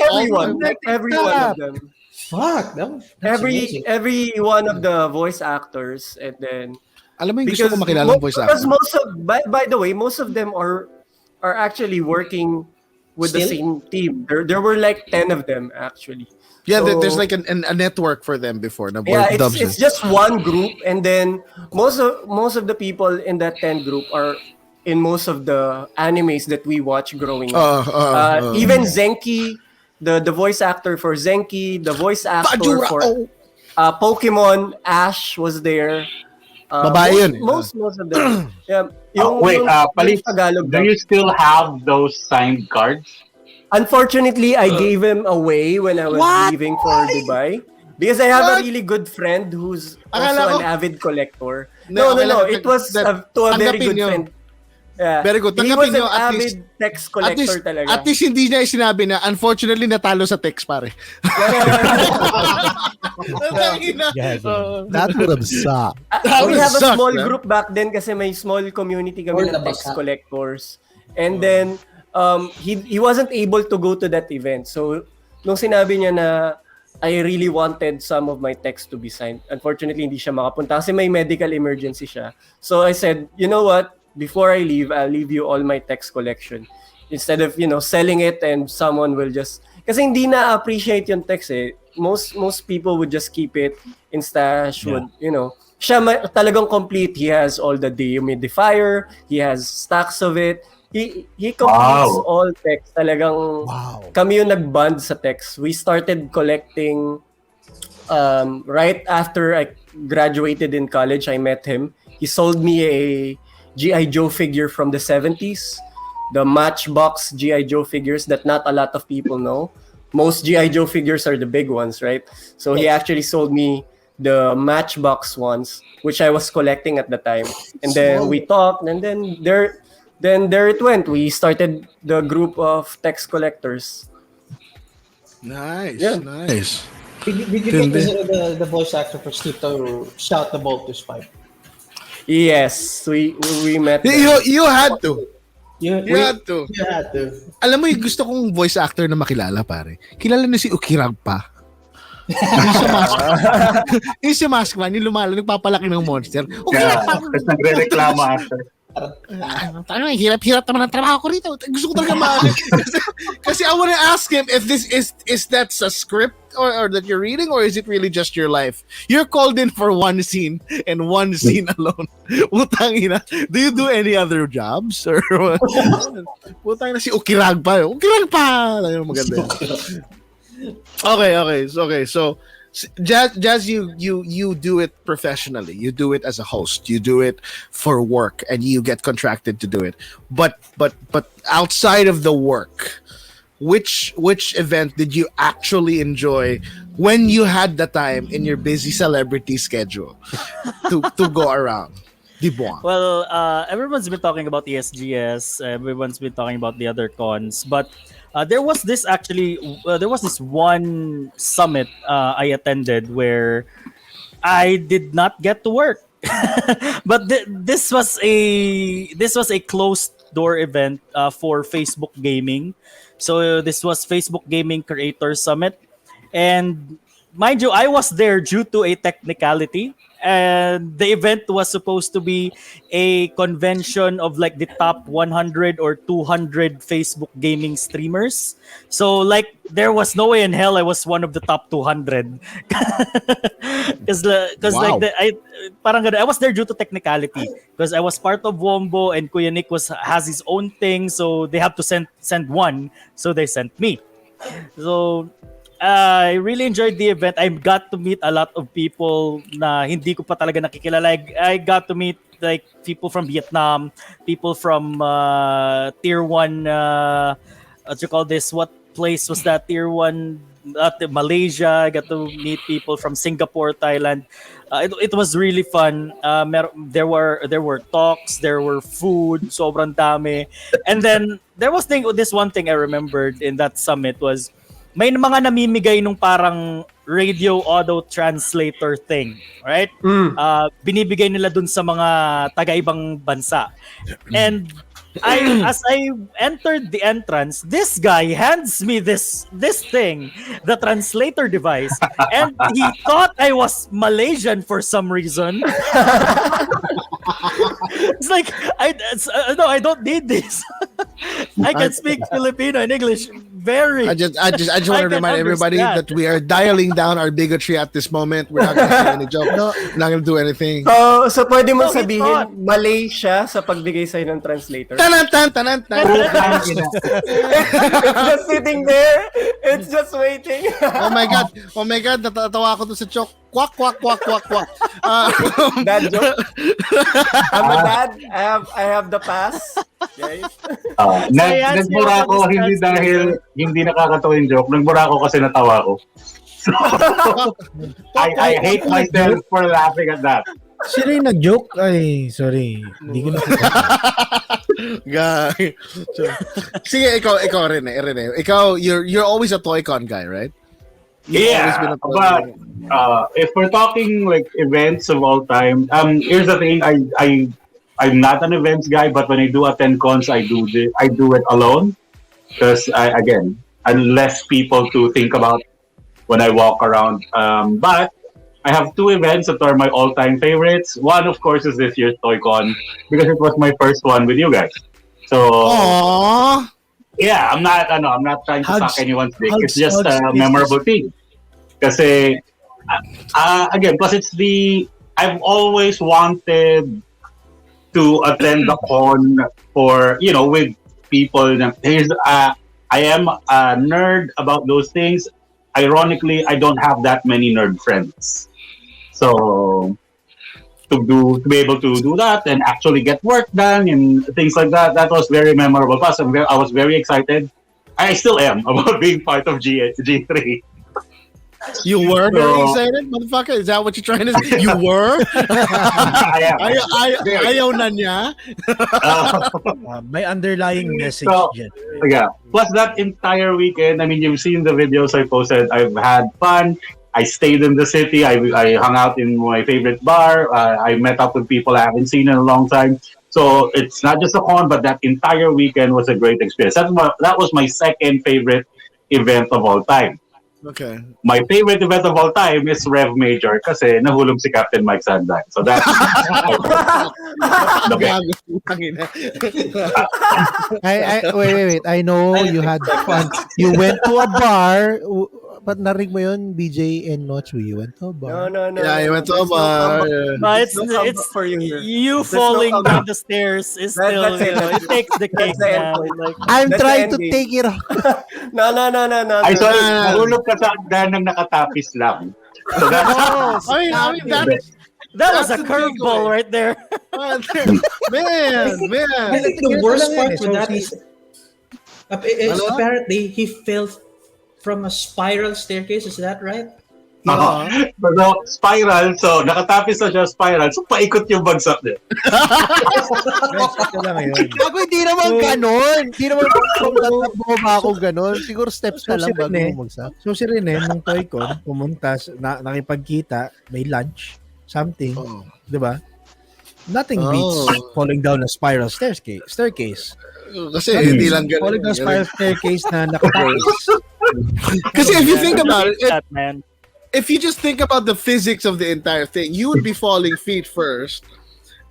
every one of them. Fuck, that's amazing. Every one of the voice actors, and then alam mo yung gusto ko makilala ng voice actor. Because by the way, most of them are actually working with the same team. There were like 10 of them actually. Yeah, so, there's like a network for them before. It's just one group, and then most of the people in that 10 group are in most of the animes that we watch growing up. Even Zenki, the voice actor for Zenki, the voice actor for Pokemon, Ash was there. Most of them. Yeah. Do you still have those signed cards? Unfortunately, I gave him away when I was leaving for Dubai. Because I have a really good friend who's also an avid collector. No. It was to a very good friend. Yeah. Very good. He was an avid text collector talaga. At least hindi niya sinabi na unfortunately natalo sa text pare. That would have sucked. We have a small group back then kasi may small community kami ng text collectors. And then he wasn't able to go to that event. So nung sinabi niya na I really wanted some of my text to be signed, unfortunately hindi siya makapunta kasi may medical emergency siya. So I said, you know what? Before I leave, I'll leave you all my text collection. Instead of, selling it and someone will just... Kasi hindi na-appreciate yung text eh. Most people would just keep it in stash. Yeah. Siya talagang complete. He has all the dehumidifier. He has stacks of it. He completes all text. Talagang kami yung nag-bond sa text. We started collecting right after I graduated in college. I met him. He sold me a G.I. Joe figure from the 70s, the Matchbox G.I. Joe figures that not a lot of people know. Most G.I. Joe figures are the big ones, right? So he actually sold me the Matchbox ones, which I was collecting at the time. And then we talked, and then there it went. We started the group of text collectors. Nice. Did you get the voice actor for Steve to shout the Voltes 5? Yes, we met. You had to. You had to. You had to. Alam mo yung gusto kong voice actor na makilala pare. Kilala na si Ukirag pa. Yung si Maskman, yung nagpapalaki ng monster. Ukirag pa. Tapos nagre-reklamo after. Hirap naman ang trabaho ko rito. Gusto ko talaga kasi I want to ask him if this is that a script or that you're reading, or is it really just your life? You're called in for one scene and one scene alone. Putang ina. Do you do any other jobs or putang ina si Ukirag pa. Ukirag pa. Maganda. Okay. So Jazz, you do it professionally. You do it as a host. You do it for work, and you get contracted to do it. But outside of the work, which event did you actually enjoy when you had the time in your busy celebrity schedule to go around? Well, everyone's been talking about ESGS. Everyone's been talking about the other cons, but there was this one summit I attended where I did not get to work. But this was a closed outdoor event for Facebook Gaming. So this was Facebook Gaming Creator Summit. And mind you, I was there due to a technicality. And the event was supposed to be a convention of like the top 100 or 200 Facebook gaming streamers. So like there was no way in hell I was one of the top 200. Because Wow. like I was there due to technicality because I was part of Wombo and Kuya Nick has his own thing, so they have to send one, so they sent me. So I really enjoyed the event. I got to meet a lot of people na hindi ko pa talaga nakikilala. I got to meet like people from Vietnam, people from tier 1 what you call this? What place was that? Tier 1 Malaysia. I got to meet people from Singapore, Thailand. It was really fun. There were talks, there were food, sobrang dami. And then there was this one thing I remembered in that summit was may mga namimigay nung parang radio auto translator thing, right? Binibigay nila dun sa mga taga-ibang bansa. And as I entered the entrance, this guy hands me this thing, the translator device, and he thought I was Malaysian for some reason. It's like no, I don't need this. I can speak Filipino and English very. I just want to remind everybody that we are dialing down our bigotry at this moment. We're not going to say any joke. No, we're not going to do anything. So pwede mo sabihin, Malaysia sa pagbigay sa'yo ng translator. Tanan. It's just sitting there. It's just waiting. Oh my God, natatawa ako doon sa joke. Quack. Dad joke. I'm a dad. I have the pass. Guys. Nagbura ako hindi dahil hindi nakakatawa yung joke. Nagbura ako kasi natawa ko. So, I hate myself for laughing at that. Sino yung nag-joke? Ay, sorry. Hindi ko Guy. Sige, ikaw Rene. Ikaw, you're always a Toy-Con guy, right? Yeah, but if we're talking like events of all time, here's the thing: I'm not an events guy, but when I do attend cons, I do it alone because I less people to think about when I walk around. But I have two events that are my all-time favorites. One, of course, is this year's ToyCon because it was my first one with you guys. So. Aww. Yeah, I'm not trying to suck anyone's dick. It's just a memorable thing. Kasi, again, plus I've always wanted to attend the con for, with people. I am a nerd about those things. Ironically, I don't have that many nerd friends. So, to be able to do that and actually get work done and things like that was very memorable. Plus, I was very excited. I still am about being part of G3. You were very excited, motherfucker? Is that what you're trying to say? You were? I am. Ayaw na niya? May underlying message dyan. Yeah. Plus, that entire weekend, I mean, you've seen the videos I posted. I've had fun. I stayed in the city. I hung out in my favorite bar. I met up with people I haven't seen in a long time. So it's not just a con, but that entire weekend was a great experience. That was my second favorite event of all time. Okay. My favorite event of all time is REVMajor kasi nahulog si Captain Mike Sandan. So that's the best. Wait. I know you had fun. You went to a bar. But narinig mo yun, BJ and Noch, you went to a bar. No. Yeah, you went to a bar. But it's for you falling down the stairs is still, it takes the cake. I'm trying to take it off. No. Ay, sorry, nahulog ka sa hagdan ng nakatapis lang. So that's, that was a curveball right there. man. I think the worst part with that is apparently he fell from a spiral staircase. Is that right? So, spiral. So, nakatapis na siya spiral. So, paikot yung bagsak niya. Ako, hindi naman ganon. Hindi naman bumaba ako ganon. Siguro steps na lang bago bumagsak. So, si Rene, nung Toy-Con, pumunta, nakipagkita, may lunch, something. Diba? Nothing beats falling down a spiral staircase. Kasi hindi lang ganun. Falling down a spiral staircase na nakatapos. Kasi if you think about it, man. if you just think about the physics of the entire thing, you would be falling feet first,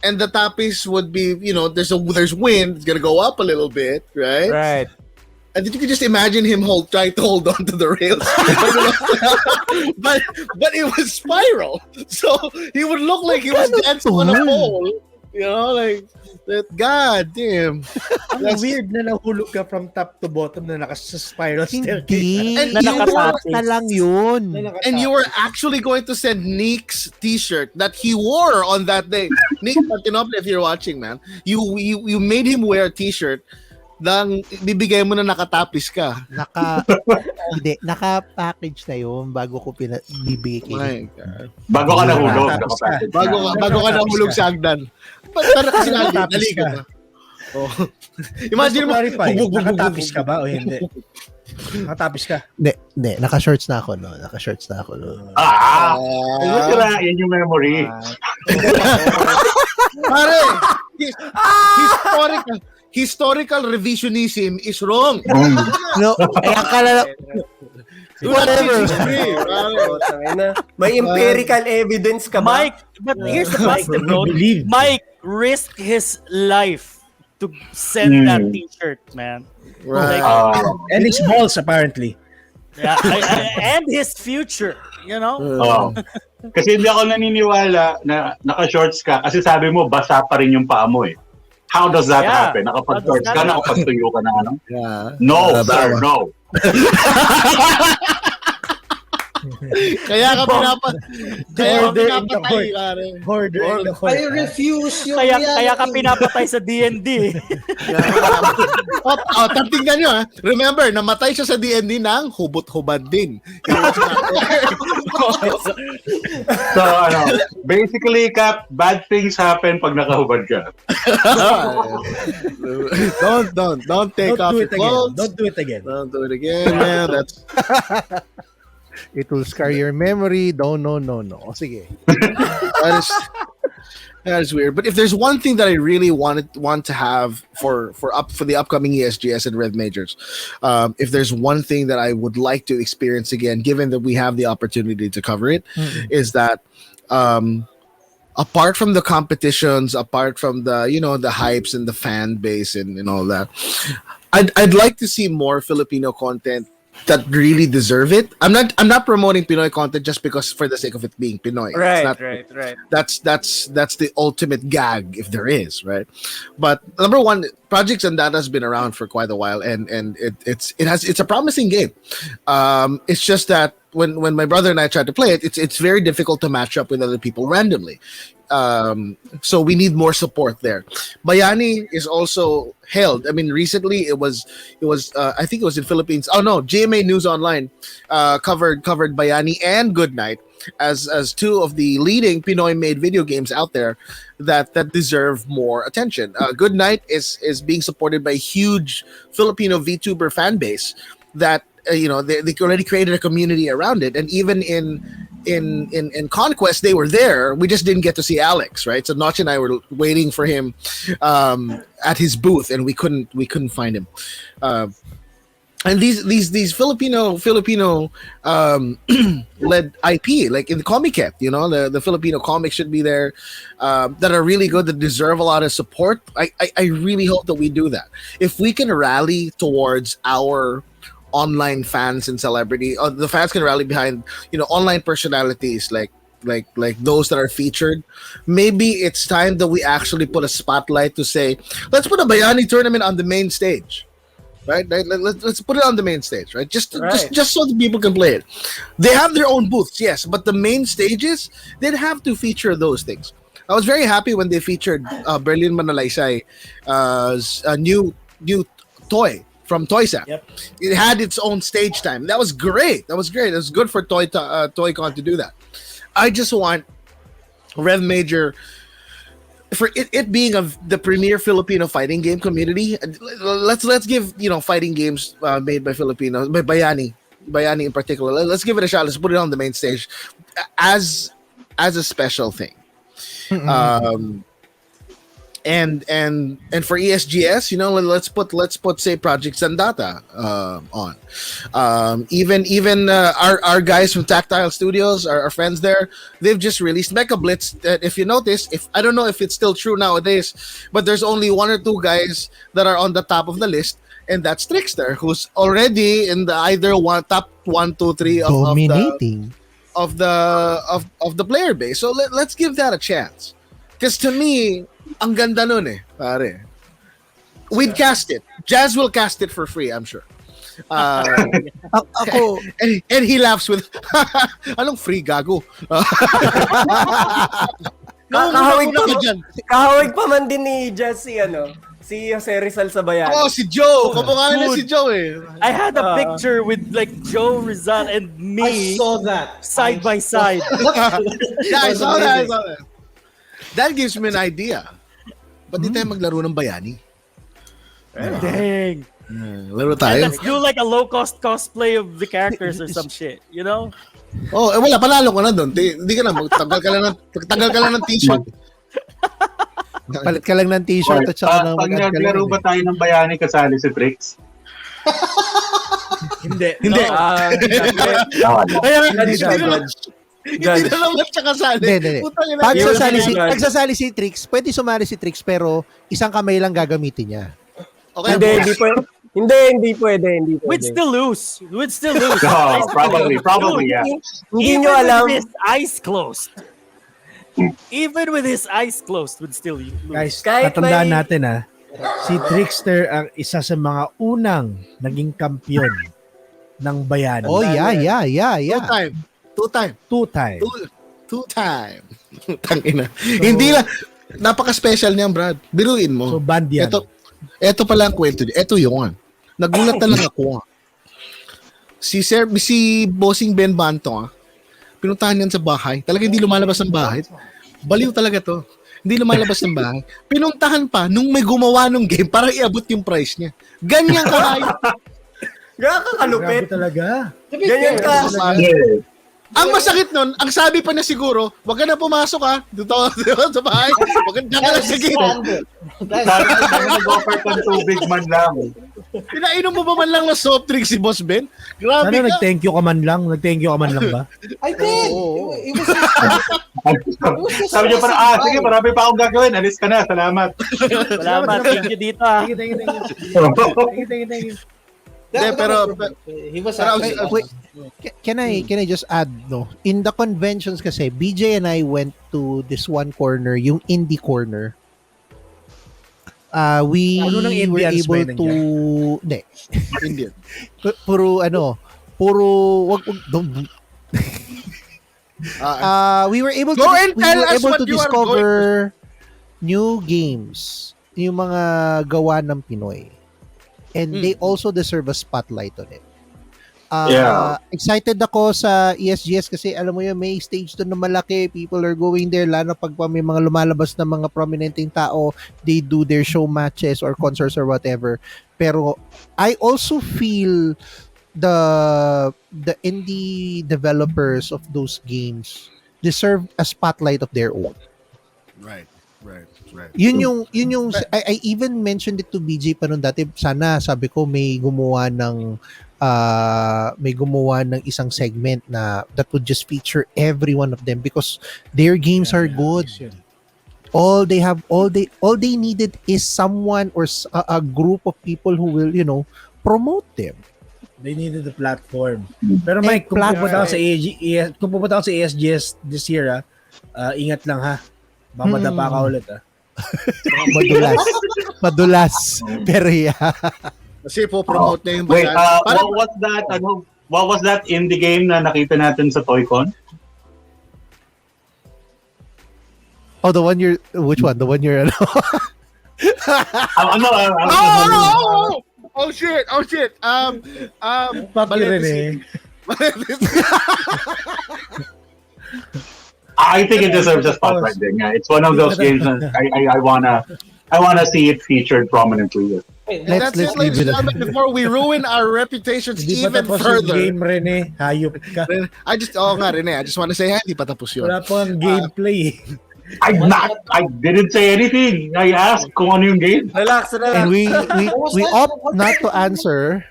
and the tapis would be, there's wind, it's gonna go up a little bit, right? Right. And then you could just imagine him trying to hold on to the rails, but it was spiral, so he would look like he was dancing on a pole. Like that. God damn. That's weird na nahulog ka from top to bottom na naka-spiral staircase. Hindi. And Na lang yun. And you were actually going to send Nick's t-shirt that he wore on that day. Nick, if you're watching, man, you made him wear a t-shirt nang bibigay mo na nakatapis ka. Hindi, naka-package na yun bago ko bibigay kayo. Bago ka nahulog. Bago ka nahulog sa hagdan. Pero kasi naligo ka. Imagine mo, nakatapis ka ba o hindi? Nakatapis ka? Hindi. Naka-shorts na ako, no? Yan yung memory. Pare, historical revisionism is wrong. No, kaya kala Whatever. May empirical evidence ka ba? Mike, but here's the positive note. Mike risked his life to send that t-shirt, man. Right. And his balls, apparently. Yeah, and his future, Kasi hindi ako naniniwala na naka-shorts ka kasi sabi mo basa pa rin yung paa mo eh. How does that happen? Nakapag-shorts ka, nakapagtuyo ka na ano? Yeah. No, sir, no. Kaya ka pinapatay, I refuse yung kaya ka pinapatay sa D&D. Tingnan nyo, remember, namatay siya sa D&D ng hubot-hubad din. So, basically, Cap, bad things happen pag nakahubad ka. Don't take off your clothes. Don't do it again. Don't do it again, man. That's... It will scar your memory. No. O, sige. That is weird. But if there's one thing that I really want to have for the upcoming ESGS and REVMajors, if there's one thing that I would like to experience again, given that we have the opportunity to cover it, is that apart from the competitions, apart from the the hypes and the fan base and all that, I'd like to see more Filipino content that really deserve it. I'm not promoting Pinoy content just because for the sake of it being Pinoy. Right. That's the ultimate gag if there is, right? But number one, Project Sandata has been around for quite a while, and it's a promising game. It's just that when my brother and I tried to play it, it's very difficult to match up with other people randomly. So we need more support there. Bayani is also held. I mean, recently it was I think it was in Philippines. Oh no, GMA News Online covered Bayani and Goodnight as two of the leading Pinoy made video games out there that deserve more attention. Goodnight is being supported by a huge Filipino VTuber fan base that they already created a community around it, and even in Conquest they were there. We just didn't get to see Alex, right? So Noch and I were waiting for him at his booth, and we couldn't find him. And these Filipino led IP, like in the Comiket, the Filipino comics should be there, that are really good, that deserve a lot of support. I really hope that we do that. If we can rally towards our online fans and celebrity, the fans can rally behind online personalities like those that are featured. Maybe it's time that we actually put a spotlight to say, let's put a Bayani tournament on the main stage, right? Let's put it on the main stage, right? Just so the people can play it. They have their own booths, yes, but the main stages, they'd have to feature those things. I was very happy when they featured Berlin Manalaysay, a new toy from Toysap. Yep. It had its own stage time. That was great. It was good for ToyCon to do that. I just want REVMajor, for it being of the premier Filipino fighting game community. Let's give fighting games made by Filipinos, by Bayani in particular. Let's give it a shot. Let's put it on the main stage as a special thing. and for ESGS, let's put say Project Sandata on. Even our guys from Tactile Studios, our friends there, they've just released Mecha Blitz. That if you notice, if I don't know if it's still true nowadays, but there's only one or two guys that are on the top of the list, and that's Trickster, who's already in the either top 1, 2, 3 dominating of the player base. So let's give that a chance. Because to me, ang ganda nun pare. We'd cast it. Jazz will cast it for free, I'm sure. Ako, and he laughs with, anong free, gago? Kahawig pa man din ni Jazz si Jose Rizal sa Bayani. Oh, si Joe. Kamukha niya si Joe I had a picture with like Joe Rizal and me. I saw that. Side by side. Yeah, I saw that. That gives me an idea. Ba't di tayo maglaro ng Bayani? Dang. Laro tayo. Let's do like a low-cost cosplay of the characters or some shit, Oh, wala, panalo ko na doon. Hindi ka na, tanggal ka lang ng t-shirt. palit ka lang ng t-shirt at saka pag naglaro ba tayo ng Bayani kasali si Trix? Hindi. Hindi na naman siya kasali. Hindi. Pag sasali si Trix, pwede sumali si Trix pero isang kamay lang gagamitin niya. Okay. Hindi pwede. We'd still lose. Oh, probably, yeah. Hindi nyo alam. With his eyes closed. Even with his eyes closed, would still lose. Guys, tatandaan natin si Trickster ang isa sa mga unang naging kampiyon ng Bayani. Oh, yeah. Two time. Tangina. Hindi lang, napaka-special niyan, Brad. Biruin mo. So, band yan. Ito pala ang kwento niya. Ito yun. Nagulat na lang ako. Si Bossing Ben Banto, pinuntahan niyan sa bahay. Talaga hindi lumalabas ng bahay. Baliw talaga to. Hindi lumalabas ng bahay. Pinuntahan pa nung may gumawa ng game para iabot yung price niya. Ganyan ka. Kalupit. Grabe talaga. Ganyan ka. Ang masakit nun, ang sabi pa na siguro, wag ka na pumasok dito sa bahay. Wag ka na sa gilid. Nag-offer kang tubig man lang. Pinainom mo ba man lang na soft drink si Boss Ben? Grabe ka. Nag-thank you ka man lang ba? I did. It was Sabi niya parang, sige, marami pa akong gagawin. Alis ka na. Salamat. Salamat. Thank you dito. Thank you. He was wait, can I just add in the conventions kasi BJ and I went to this one corner, yung indie corner. We were able to Indian. We were able to discover new games, yung mga gawa ng Pinoy. And they also deserve a spotlight on it. Excited ako sa ESGS kasi alam mo yun, may stage doon na malaki. People are going there, lalo pag may mga lumalabas na mga prominenteng tao, they do their show matches or concerts or whatever. Pero I also feel the indie developers of those games deserve a spotlight of their own. Right. Yun yung I even mentioned it to BJ pa noon dati. Sana, sabi ko, may gumawa ng isang segment na that would just feature every one of them because their games are good. All they needed is someone or a group of people who will, promote them. They needed the platform. Pero Mike, kung pupunta ako sa ESGS this year, ingat lang ha. Mamadapa ka ulit Madulas. Pero yeah. Kasi po-promote na yung Wait, what was that indie game na nakita natin sa ToyCon? Oh, which one? The one you're Oh shit. Papi rin eh. I think it deserves a spotlight. It's one of those games that I wanna see it featured prominently. Let's leave it before we ruin our reputations even further. Game Rene, hayop ka. I just want to say hindi pa tapos yun. Wala pang gameplay. I didn't say anything. I asked kung ano yung game. Relax. And we opt not to answer.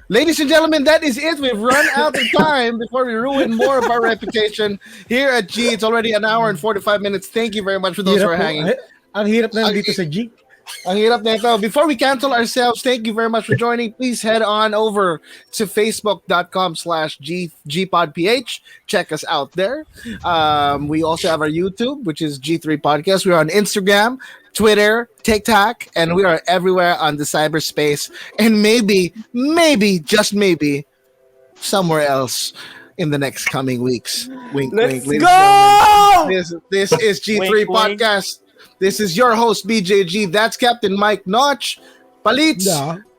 Ladies and gentlemen, that is it. We've run out of time before we ruin more of our reputation here at G. It's already an hour and 45 minutes. Thank you very much for those who are hanging. Ang hirap na dito sa G. Ang hirap na ito. Before we cancel ourselves, thank you very much for joining. Please head on over to facebook.com/gpodph. Check us out there. We also have our YouTube, which is G3 Podcast. We're on Instagram, Twitter, TikTok, and we are everywhere on the cyberspace. And maybe, just maybe, somewhere else in the next coming weeks. Wink, Let's wink. go! This is G3 Wink, wink. Podcast. This is your host, BJG. That's Captain Mike Noch, Palitz,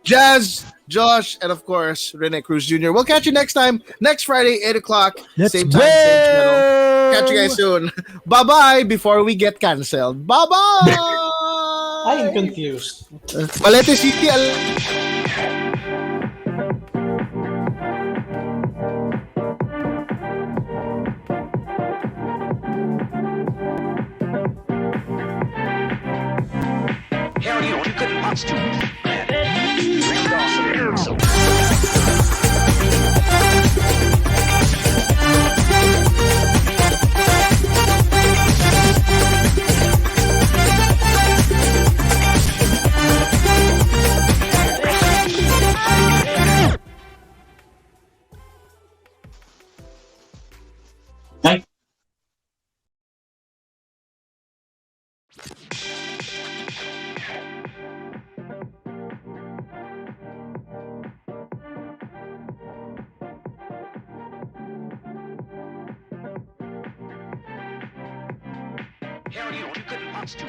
Jazz, Josh, and of course, Rene Cruz Jr. We'll catch you next time, next Friday, 8 o'clock. Let's same time, same channel. Catch you guys soon. Bye-bye before we get canceled. Bye-bye! I am confused. Palete City. Hell, you couldn't watch too. Hell, you couldn't watch too.